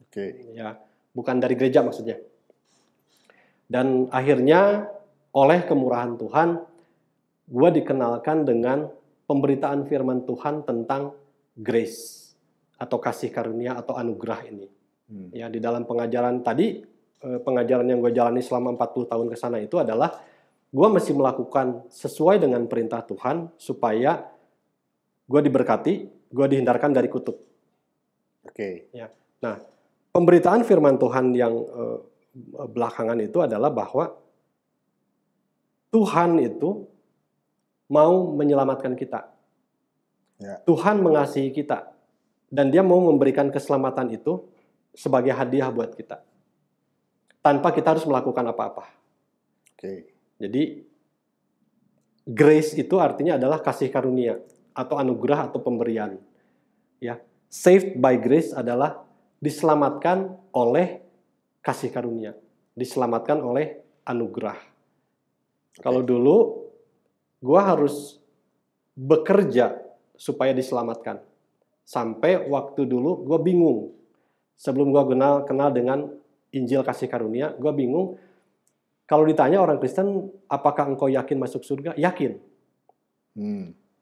Oke. Ya, bukan dari gereja maksudnya. Dan akhirnya oleh kemurahan Tuhan, gue dikenalkan dengan pemberitaan firman Tuhan tentang grace atau kasih karunia atau anugerah ini. Ya, di dalam pengajaran tadi, pengajaran yang gue jalani selama 40 tahun ke sana itu adalah gue mesti melakukan sesuai dengan perintah Tuhan supaya gue diberkati, gue dihindarkan dari kutuk. Oke. Ya. Nah, pemberitaan firman Tuhan yang belakangan itu adalah bahwa Tuhan itu mau menyelamatkan kita. Ya. Tuhan mengasihi kita. Dan dia mau memberikan keselamatan itu sebagai hadiah buat kita. Tanpa kita harus melakukan apa-apa. Oke. Jadi, grace itu artinya adalah kasih karunia atau anugerah atau pemberian. Ya, saved by grace adalah diselamatkan oleh kasih karunia, diselamatkan oleh anugerah. Kalau dulu, gue harus bekerja supaya diselamatkan. Sampai waktu dulu gue bingung. Sebelum gue kenal dengan Injil kasih karunia, gue bingung. Kalau ditanya orang Kristen, apakah engkau yakin masuk surga? Yakin.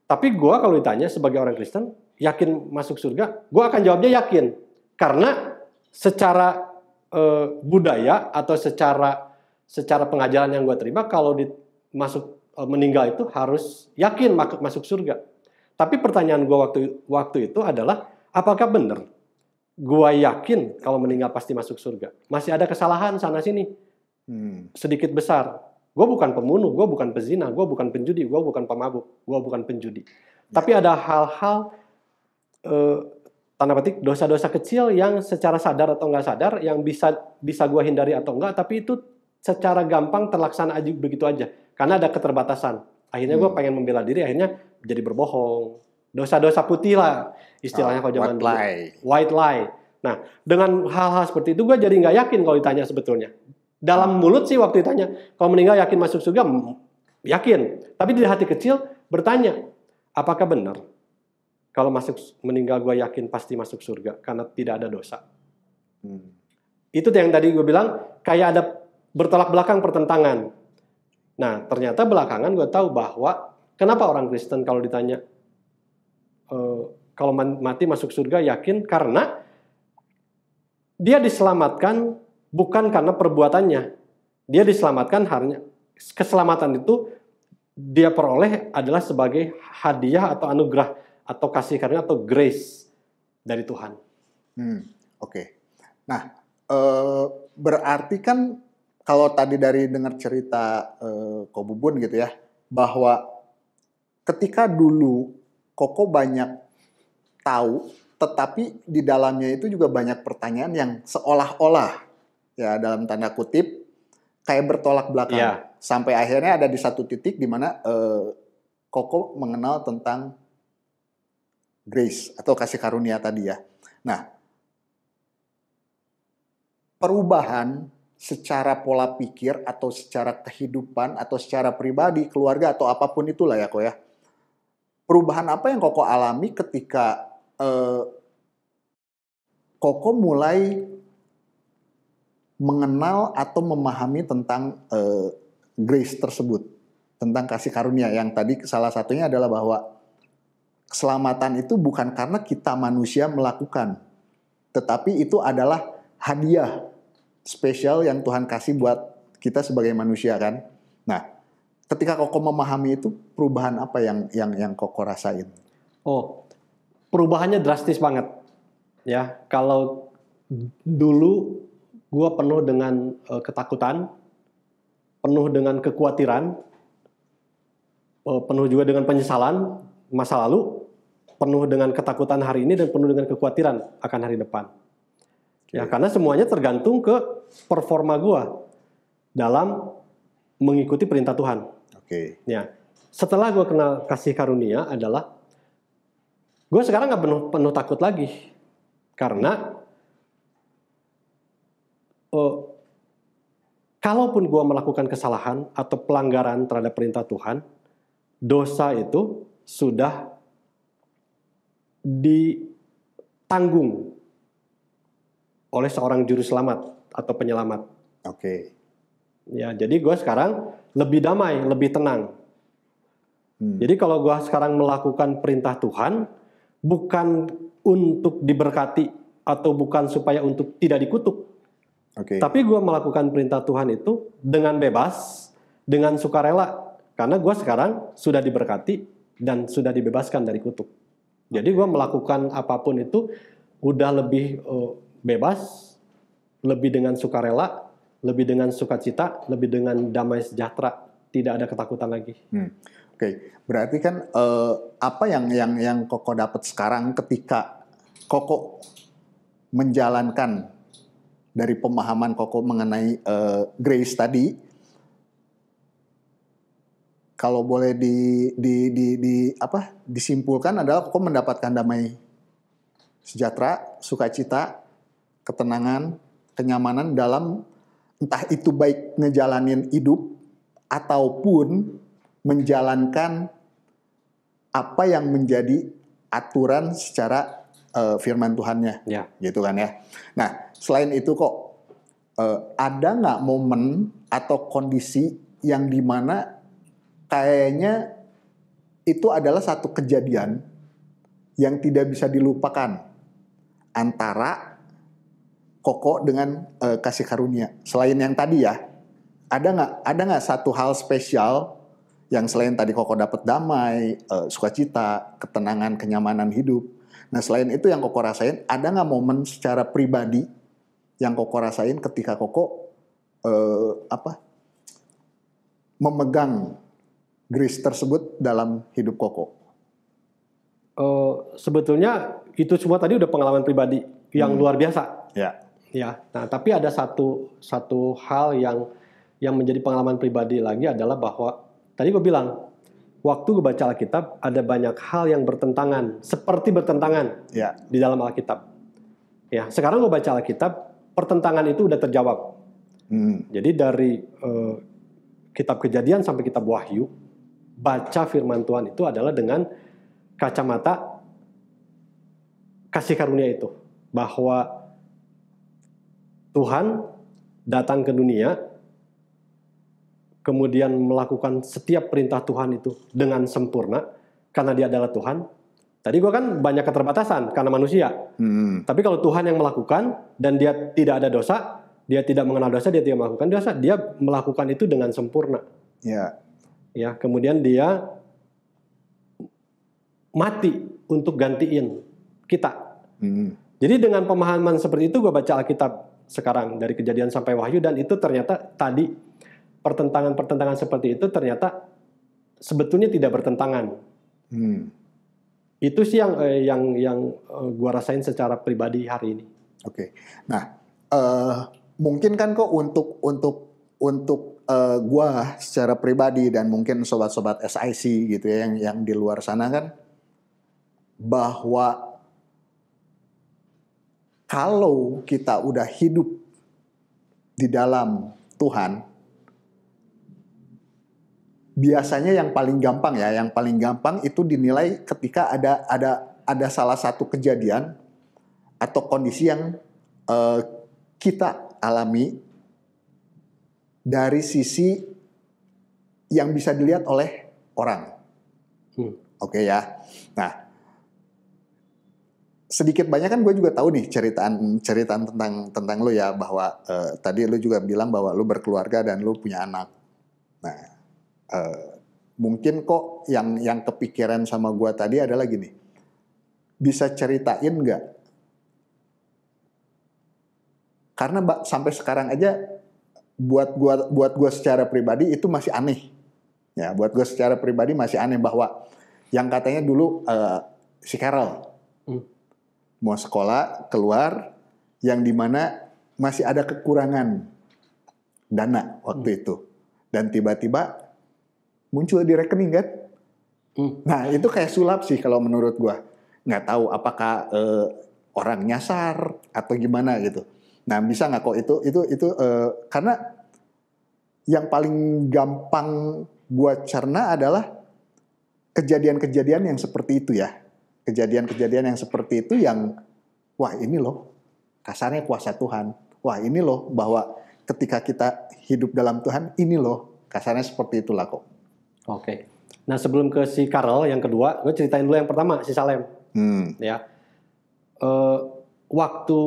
Tapi gue kalau ditanya sebagai orang Kristen, yakin masuk surga? Gue akan jawabnya yakin. Karena secara budaya atau secara pengajaran yang gue terima, kalau meninggal itu harus yakin masuk surga. Tapi pertanyaan gue waktu itu adalah, apakah benar gue yakin kalau meninggal pasti masuk surga? Masih ada kesalahan sana-sini. Sedikit besar. Gue bukan pembunuh, gue bukan pezina, gue bukan penjudi, gue bukan pemabuk, gue bukan penjudi. Tapi ada hal-hal, tanda petik, dosa-dosa kecil yang secara sadar atau nggak sadar, yang bisa gue hindari atau enggak, tapi itu secara gampang terlaksana aja begitu aja. Karena ada keterbatasan. Akhirnya gue pengen membela diri, akhirnya jadi berbohong. Dosa-dosa putih lah, istilahnya kalau zaman dulu. White lie. Nah, dengan hal-hal seperti itu gue jadi nggak yakin kalau ditanya sebetulnya. Dalam mulut sih waktu ditanya, kalau meninggal yakin masuk surga, yakin. Tapi di hati kecil bertanya, apakah benar kalau meninggal gue yakin pasti masuk surga karena tidak ada dosa? Itu yang tadi gue bilang, kayak ada bertolak belakang pertentangan. Nah, ternyata belakangan gue tahu bahwa kenapa orang Kristen kalau ditanya kalau mati masuk surga yakin, karena dia diselamatkan bukan karena perbuatannya. Dia diselamatkan hanya keselamatan itu dia peroleh adalah sebagai hadiah atau anugerah atau kasih karunia atau grace dari Tuhan. Oke. Nah, berarti kan kalau tadi dari dengar cerita Ko Bubun gitu ya, bahwa ketika dulu Koko banyak tahu, tetapi di dalamnya itu juga banyak pertanyaan yang seolah-olah, ya dalam tanda kutip, kayak bertolak belakang. Yeah. Sampai akhirnya ada di satu titik di mana Koko mengenal tentang grace atau kasih karunia tadi ya. Nah, perubahan secara pola pikir atau secara kehidupan atau secara pribadi, keluarga atau apapun itulah ya Ko ya. Perubahan apa yang Koko alami ketika Koko mulai mengenal atau memahami tentang grace tersebut, tentang kasih karunia, yang tadi salah satunya adalah bahwa keselamatan itu bukan karena kita manusia melakukan, tetapi itu adalah hadiah spesial yang Tuhan kasih buat kita sebagai manusia kan. Nah, ketika Koko memahami itu, perubahan apa yang Koko rasain? Oh, perubahannya drastis banget. Ya, kalau dulu gue penuh dengan ketakutan, penuh dengan kekhawatiran, penuh juga dengan penyesalan masa lalu, penuh dengan ketakutan hari ini, dan penuh dengan kekhawatiran akan hari depan. Ya, karena semuanya tergantung ke performa gue dalam mengikuti perintah Tuhan. Ya, setelah gue kenal kasih karunia adalah gue sekarang nggak penuh takut lagi, karena kalaupun gue melakukan kesalahan atau pelanggaran terhadap perintah Tuhan, dosa itu sudah ditanggung oleh seorang juru selamat atau penyelamat. Ya, jadi gue sekarang lebih damai, lebih tenang. Jadi kalau gue sekarang melakukan perintah Tuhan, bukan untuk diberkati atau bukan supaya untuk tidak dikutuk, tapi gue melakukan perintah Tuhan itu dengan bebas, dengan sukarela, karena gue sekarang sudah diberkati dan sudah dibebaskan dari kutuk. Jadi gue melakukan apapun itu udah lebih bebas, lebih dengan sukarela, lebih dengan sukacita, lebih dengan damai sejahtera, tidak ada ketakutan lagi. Berarti kan apa yang Koko dapat sekarang ketika Koko menjalankan dari pemahaman Koko mengenai grace tadi, kalau boleh disimpulkan adalah Koko mendapatkan damai sejahtera, sukacita, ketenangan, kenyamanan dalam entah itu baik ngejalanin hidup ataupun menjalankan apa yang menjadi aturan secara firman Tuhannya, gitu kan ya. Nah, selain itu kok ada nggak momen atau kondisi yang dimana kayaknya itu adalah satu kejadian yang tidak bisa dilupakan antara Koko dengan kasih karunia. Selain yang tadi ya, ada nggak satu hal spesial yang selain tadi Koko dapat damai, sukacita, ketenangan, kenyamanan hidup. Nah, selain itu yang Koko rasain, ada nggak momen secara pribadi yang Koko rasain ketika Koko memegang grace tersebut dalam hidup Koko? Sebetulnya itu semua tadi udah pengalaman pribadi yang luar biasa. Ya. Nah, tapi ada satu hal yang menjadi pengalaman pribadi lagi adalah bahwa tadi gue bilang, waktu gue baca Alkitab ada banyak hal yang bertentangan, seperti bertentangan di dalam Alkitab. Ya, sekarang gue baca Alkitab, pertentangan itu udah terjawab. Jadi dari kitab Kejadian sampai kitab Wahyu, baca firman Tuhan itu adalah dengan kacamata kasih karunia itu, bahwa Tuhan datang ke dunia, kemudian melakukan setiap perintah Tuhan itu dengan sempurna, karena dia adalah Tuhan. Tadi gue kan banyak keterbatasan karena manusia. Tapi kalau Tuhan yang melakukan, dan dia tidak ada dosa, dia tidak mengenal dosa, dia tidak melakukan dosa, dia melakukan itu dengan sempurna. Ya, kemudian dia mati untuk gantiin kita. Jadi dengan pemahaman seperti itu gue baca Alkitab sekarang dari Kejadian sampai Wahyu, dan itu ternyata tadi pertentangan seperti itu ternyata sebetulnya tidak bertentangan. Itu sih yang gue rasain secara pribadi hari ini. Nah, mungkin kan kok untuk gue secara pribadi dan mungkin sobat-sobat SIC gitu ya yang di luar sana kan, bahwa kalau kita udah hidup di dalam Tuhan, biasanya yang paling gampang itu dinilai ketika ada salah satu kejadian atau kondisi yang kita alami dari sisi yang bisa dilihat oleh orang. Ya. Nah, sedikit banyak kan gue juga tahu nih ceritaan tentang lu ya, bahwa tadi lu juga bilang bahwa lu berkeluarga dan lu punya anak. Nah, mungkin kok yang kepikiran sama gue tadi adalah gini, bisa ceritain nggak? Karena sampai sekarang aja buat gue secara pribadi itu masih aneh. Ya, buat gue secara pribadi masih aneh bahwa yang katanya dulu si Carol mau sekolah keluar, yang dimana masih ada kekurangan dana waktu itu, dan tiba-tiba muncul di rekening kan. Nah itu kayak sulap sih kalau menurut gua. Nggak tahu apakah orang nyasar atau gimana gitu. Nah bisa nggak kok itu karena yang paling gampang gua cerna adalah kejadian-kejadian yang seperti itu ya. Kejadian-kejadian yang seperti itu yang, wah ini loh kasarnya kuasa Tuhan. Wah ini loh bahwa ketika kita hidup dalam Tuhan, ini loh kasarnya seperti itulah kok. Oke. Nah sebelum ke si Carol yang kedua, gue ceritain dulu yang pertama, si Salem. Ya. Waktu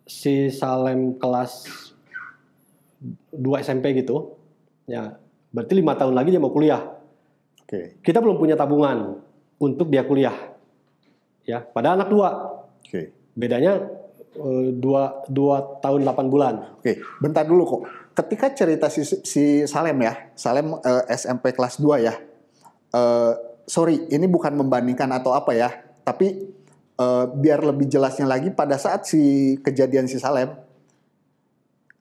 si Salem kelas 2 SMP gitu, ya berarti 5 tahun lagi dia mau kuliah. Oke. Kita belum punya tabungan untuk dia kuliah, ya. Padahal anak 2. Oke. Bedanya 2 tahun 8 bulan. Oke, bentar dulu kok. Ketika cerita si Salem ya, Salem SMP kelas 2 ya. Sorry, ini bukan membandingkan atau apa ya, tapi biar lebih jelasnya lagi, pada saat si kejadian si Salem,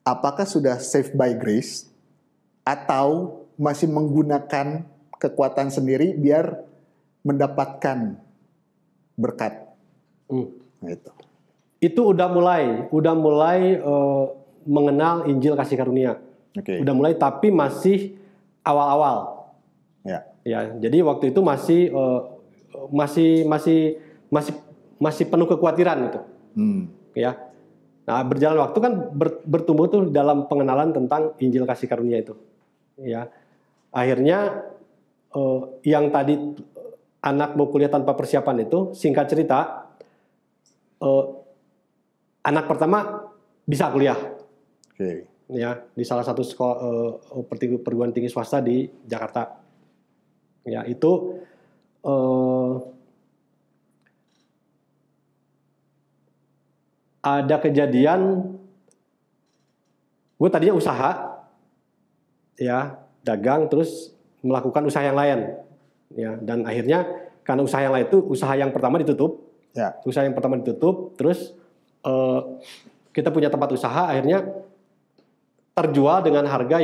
apakah sudah saved by grace atau masih menggunakan kekuatan sendiri biar mendapatkan berkat? Gitu. Itu udah mulai mengenal Injil kasih karunia. Okay. Udah mulai, tapi masih awal-awal. Ya. Ya, jadi waktu itu masih penuh kekhawatiran gitu. Ya. Nah, berjalan waktu kan bertumbuh tuh dalam pengenalan tentang Injil kasih karunia itu. Ya. Akhirnya yang tadi anak mau kuliah tanpa persiapan itu, singkat cerita, anak pertama bisa kuliah. Okay. Ya, di salah satu sekolah perguruan tinggi swasta di Jakarta. Ya, itu ada kejadian, gue tadinya usaha, ya, dagang, terus melakukan usaha yang lain, ya, dan akhirnya karena usaha yang lain itu, usaha yang pertama ditutup, ya. Usaha yang pertama ditutup, terus kita punya tempat usaha, akhirnya terjual dengan harga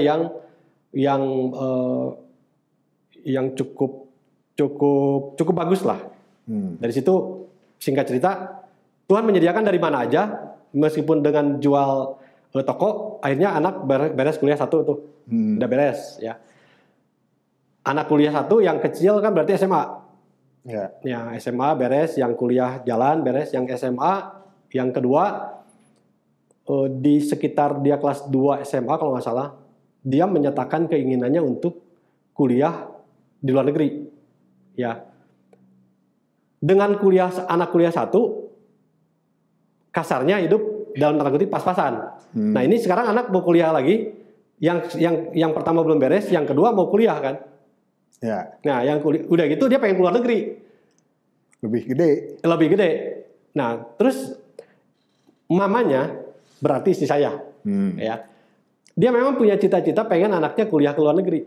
yang cukup bagus lah. Dari situ singkat cerita, Tuhan menyediakan dari mana aja, meskipun dengan jual toko, akhirnya anak beres kuliah 1 tuh, udah beres ya. Anak kuliah 1 yang kecil kan berarti SMA. Ya SMA beres, yang kuliah jalan beres, yang SMA yang kedua di sekitar dia kelas 2 SMA kalau nggak salah, dia menyatakan keinginannya untuk kuliah di luar negeri. Ya. Dengan anak kuliah 1, kasarnya hidup dalam tanda kutip pas-pasan. Nah, ini sekarang anak mau kuliah lagi, yang pertama belum beres, yang kedua mau kuliah kan. Ya. Nah, yang udah gitu dia pengen keluar negeri. Lebih gede. Nah, terus mamanya berarti istri saya, ya. Dia memang punya cita-cita pengen anaknya kuliah ke luar negeri,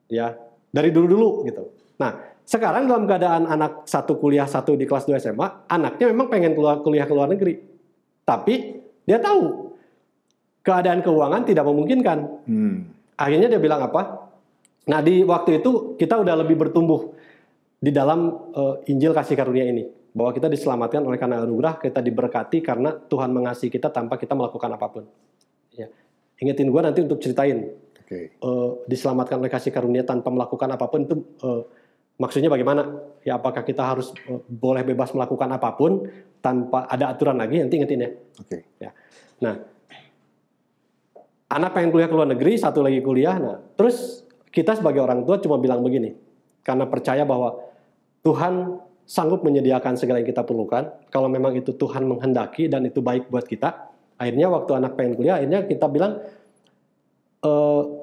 ya, dari dulu gitu. Nah, sekarang dalam keadaan anak 1 kuliah 1 di kelas 2 SMA, anaknya memang pengen kuliah ke luar negeri, tapi dia tahu keadaan keuangan tidak memungkinkan. Akhirnya dia bilang apa? Nah, di waktu itu kita udah lebih bertumbuh di dalam Injil kasih karunia ini, bahwa kita diselamatkan oleh karena anugerah, kita diberkati karena Tuhan mengasihi kita tanpa kita melakukan apapun. Ya. Ingetin gue nanti untuk ceritain. Diselamatkan oleh kasih karunia tanpa melakukan apapun itu maksudnya bagaimana? Ya, apakah kita harus boleh bebas melakukan apapun tanpa ada aturan lagi? Nanti ingetin ya. Ya. Nah, anak pengen kuliah ke luar negeri, 1 lagi kuliah. Nah, terus kita sebagai orang tua cuma bilang begini, karena percaya bahwa Tuhan sanggup menyediakan segala yang kita perlukan. Kalau memang itu Tuhan menghendaki dan itu baik buat kita. Akhirnya waktu anak pengen kuliah, akhirnya kita bilang,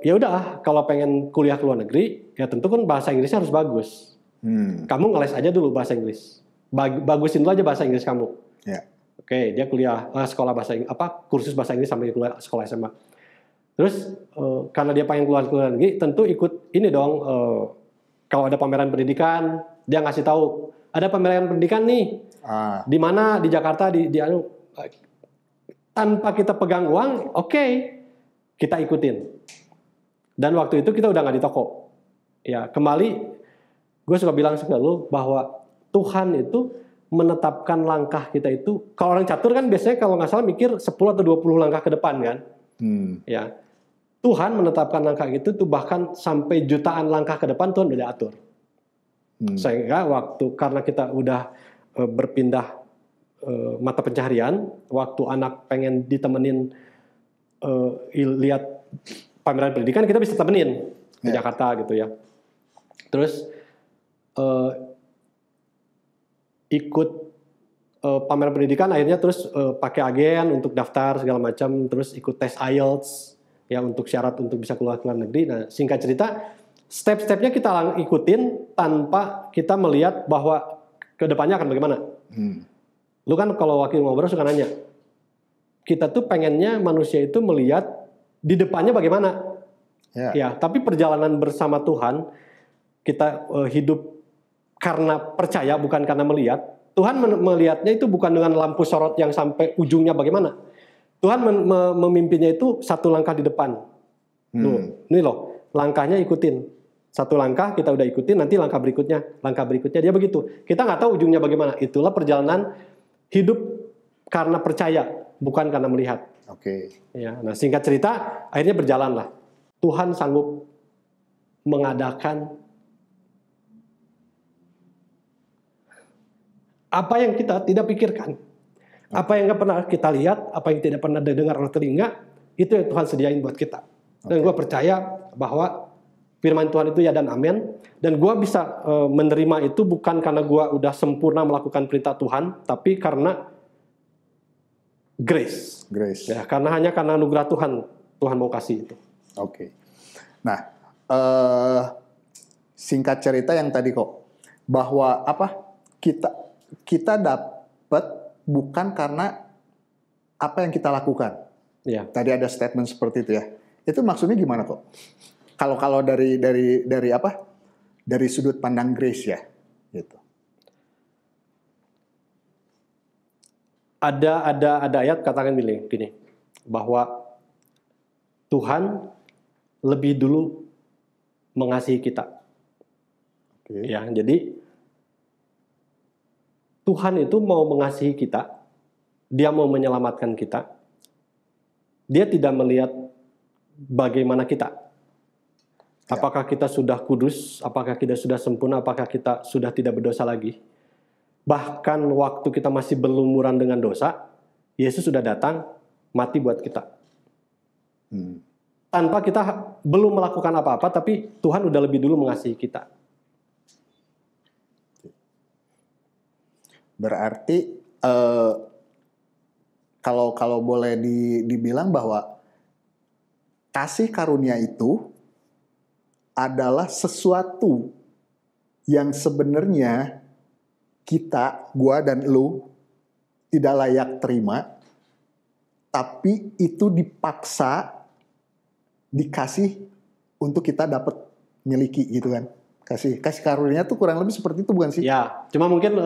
ya udah, kalau pengen kuliah ke luar negeri, ya tentu kan bahasa Inggrisnya harus bagus. Kamu ngeles aja dulu bahasa Inggris. Bagusin dulu aja bahasa Inggris kamu. Ya. Oke, dia kuliah sekolah bahasa Inggris, kursus bahasa Inggris sampai kuliah sekolah SMA. Terus karena dia pengen keluar negeri, tentu ikut ini dong. Kalau ada pameran pendidikan, dia ngasih tahu ada pameran pendidikan nih. Di mana? Di Jakarta, di tanpa kita pegang uang, oke, kita ikutin. Dan waktu itu kita udah nggak di toko. Ya, kembali, gue suka bilang ke lu bahwa Tuhan itu menetapkan langkah kita itu. Kalau orang catur kan biasanya kalau nggak salah mikir 10 atau 20 langkah ke depan kan. Ya, Tuhan menetapkan langkah itu tuh bahkan sampai jutaan langkah ke depan Tuhan udah atur. Sehingga karena kita udah berpindah mata pencaharian, waktu anak pengen ditemenin lihat pameran pendidikan, kita bisa temenin di Jakarta gitu ya. Terus ikut pameran pendidikan, akhirnya terus pakai agen untuk daftar segala macam, terus ikut tes IELTS ya untuk syarat untuk bisa keluar negeri. Nah, singkat cerita, step-stepnya kita ikutin tanpa kita melihat bahwa ke depannya akan bagaimana. Lu kan kalau wakil ngobrol suka nanya, kita tuh pengennya manusia itu melihat di depannya bagaimana. Ya, tapi perjalanan bersama Tuhan, kita hidup karena percaya bukan karena melihat. Tuhan melihatnya itu bukan dengan lampu sorot yang sampai ujungnya bagaimana. Tuhan memimpinnya itu satu langkah di depan. Ini loh, langkahnya ikutin. Satu langkah kita udah ikutin, nanti langkah berikutnya dia begitu. Kita nggak tahu ujungnya bagaimana. Itulah perjalanan hidup karena percaya, bukan karena melihat. Ya, nah singkat cerita, akhirnya berjalanlah. Tuhan sanggup mengadakan apa yang kita tidak pikirkan, apa yang nggak pernah kita lihat, apa yang tidak pernah didengar oleh telinga, itu yang Tuhan sediain buat kita. Dan gue percaya bahwa firman Tuhan itu ya dan amin. Dan gue bisa menerima itu bukan karena gue udah sempurna melakukan perintah Tuhan, tapi karena grace. Ya, karena anugerah Tuhan mau kasih itu. Nah, singkat cerita yang tadi kok, bahwa kita dapat bukan karena apa yang kita lakukan. Ya. Tadi ada statement seperti itu ya. Itu maksudnya gimana kok? Kalau dari sudut pandang grace ya, gitu. Ada ayat katakan gini, bahwa Tuhan lebih dulu mengasihi kita. Ya, jadi Tuhan itu mau mengasihi kita, dia mau menyelamatkan kita. Dia tidak melihat bagaimana kita. Apakah kita sudah kudus, apakah kita sudah sempurna, apakah kita sudah tidak berdosa lagi. Bahkan waktu kita masih berlumuran dengan dosa, Yesus sudah datang mati buat kita. Tanpa kita belum melakukan apa-apa, tapi Tuhan udah lebih dulu mengasihi kita. Berarti kalau boleh dibilang bahwa kasih karunia itu adalah sesuatu yang sebenarnya gua dan lu tidak layak terima, tapi itu dikasih untuk kita dapat miliki gitu kan. Kasih karunia tuh kurang lebih seperti itu bukan sih? Ya, cuma mungkin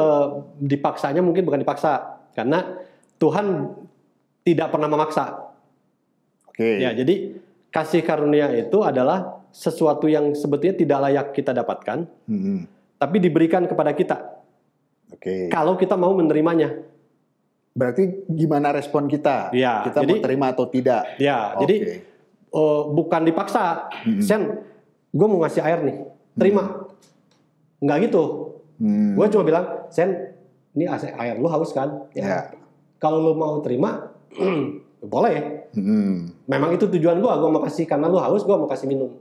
dipaksanya mungkin bukan dipaksa, karena Tuhan tidak pernah memaksa. Ya, jadi kasih karunia itu adalah sesuatu yang sebetulnya tidak layak kita dapatkan, tapi diberikan kepada kita. Kalau kita mau menerimanya. Berarti gimana respon kita? Ya, kita mau terima atau tidak? Ya, jadi bukan dipaksa. Sen, gue mau ngasih air nih. Terima. Nggak gitu. Gue cuma bilang, Sen, ini air lu haus kan? Ya. Kalau lu mau terima, boleh. Memang itu tujuan gue mau kasih, karena lu haus, gue mau kasih minum.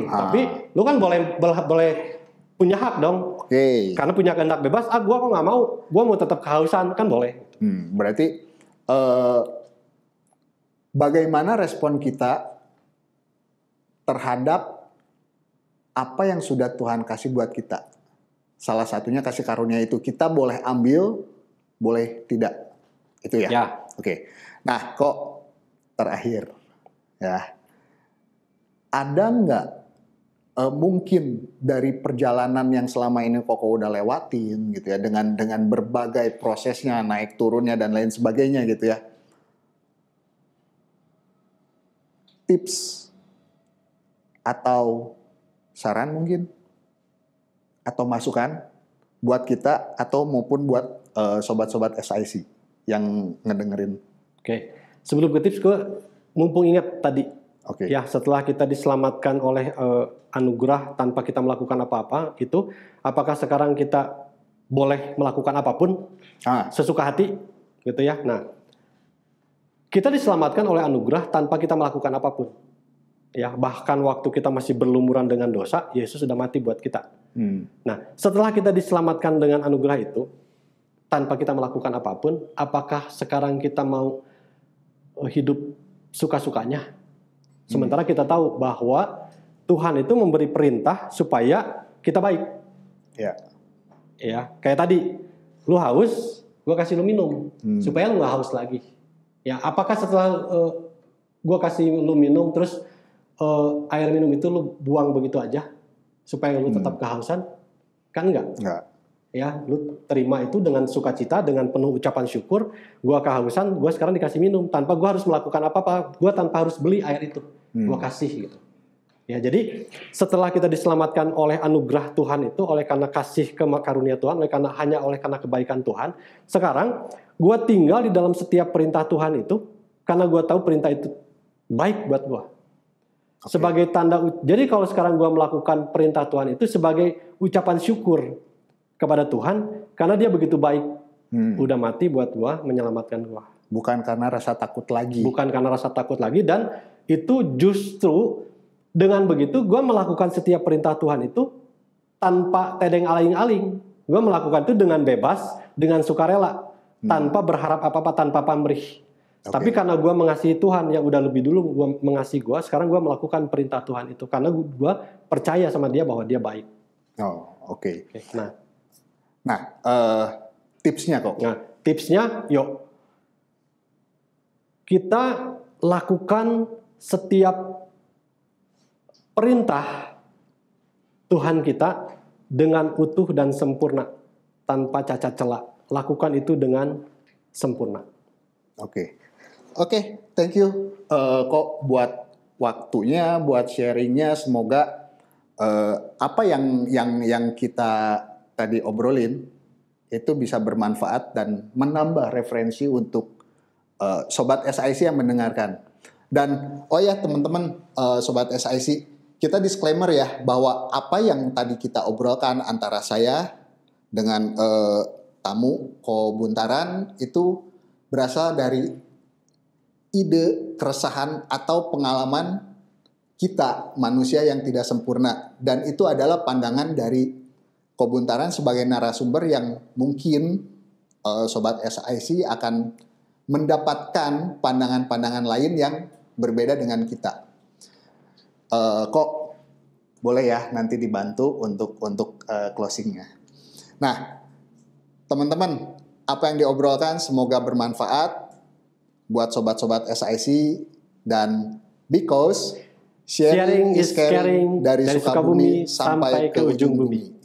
Tapi lu kan boleh punya hak dong. Oke. Karena punya kehendak bebas, gue kok nggak mau, gue mau tetap kehausan, kan boleh. Berarti bagaimana respon kita terhadap apa yang sudah Tuhan kasih buat kita? Salah satunya kasih karunia itu. Kita boleh ambil, boleh tidak. Itu ya? Ya. Oke. Nah, kok terakhir ya. Ada nggak mungkin dari perjalanan yang selama ini Koko udah lewatin gitu ya, dengan berbagai prosesnya, naik turunnya dan lain sebagainya gitu ya, tips atau saran mungkin atau masukan buat kita atau maupun buat sobat-sobat SIC yang ngedengerin? Oke. Sebelum ke tips, gue mumpung ingat tadi. Oke. Ya, setelah kita diselamatkan oleh anugerah tanpa kita melakukan apa-apa, itu apakah sekarang kita boleh melakukan apapun sesuka hati, gitu ya? Nah, kita diselamatkan oleh anugerah tanpa kita melakukan apapun. Ya, bahkan waktu kita masih berlumuran dengan dosa, Yesus sudah mati buat kita. Nah, setelah kita diselamatkan dengan anugerah itu tanpa kita melakukan apapun, apakah sekarang kita mau hidup suka-sukanya? Sementara kita tahu bahwa Tuhan itu memberi perintah supaya kita baik. Ya. Ya, kayak tadi, lu haus, gua kasih lu minum supaya lu nggak haus lagi. Ya, apakah setelah gua kasih lu minum terus air minum itu lu buang begitu aja supaya lu tetap kehausan? Kan enggak? Enggak. Ya, lu terima itu dengan sukacita, dengan penuh ucapan syukur. Gua kehausan, gua sekarang dikasih minum tanpa gua harus melakukan apa-apa. Gua tanpa harus beli air itu. Gua kasih gitu. Ya, jadi setelah kita diselamatkan oleh anugerah Tuhan itu, oleh karena kasih karunia Tuhan, hanya oleh karena kebaikan Tuhan, sekarang gua tinggal di dalam setiap perintah Tuhan itu karena gua tahu perintah itu baik buat gua. Okay. Sebagai tanda, jadi kalau sekarang gua melakukan perintah Tuhan itu sebagai ucapan syukur kepada Tuhan karena Dia begitu baik. Udah mati buat gua, menyelamatkan gua. Bukan karena rasa takut lagi. Bukan karena rasa takut lagi, dan itu justru dengan begitu gua melakukan setiap perintah Tuhan itu tanpa tedeng aling-aling. Gua melakukan itu dengan bebas, dengan sukarela, tanpa berharap apa-apa, tanpa pamrih. Okay. Tapi karena gua mengasihi Tuhan yang udah lebih dulu gua mengasihi gua, sekarang gua melakukan perintah Tuhan itu karena gua percaya sama Dia bahwa Dia baik. Oh, oke. Okay. Nah, tipsnya kok. Nah, tipsnya, yuk kita lakukan setiap perintah Tuhan kita dengan utuh dan sempurna, tanpa cacat celah. Lakukan itu dengan sempurna. Oke, thank you kok buat waktunya, buat sharingnya. Semoga apa yang kita tadi obrolin itu bisa bermanfaat dan menambah referensi untuk sobat SIC yang mendengarkan. Dan oh ya teman-teman, sobat SIC, kita disclaimer ya bahwa apa yang tadi kita obrolkan antara saya dengan tamu Ko Buntaran itu berasal dari ide, keresahan atau pengalaman kita manusia yang tidak sempurna, dan itu adalah pandangan dari Ko Buntaran sebagai narasumber yang mungkin sobat SIC akan mendapatkan pandangan-pandangan lain yang berbeda dengan kita. Kok boleh ya nanti dibantu untuk closingnya. Nah, teman-teman, apa yang diobrolkan semoga bermanfaat buat sobat-sobat SIC, dan because sharing is caring, dari Sukabumi sampai ke ujung bumi.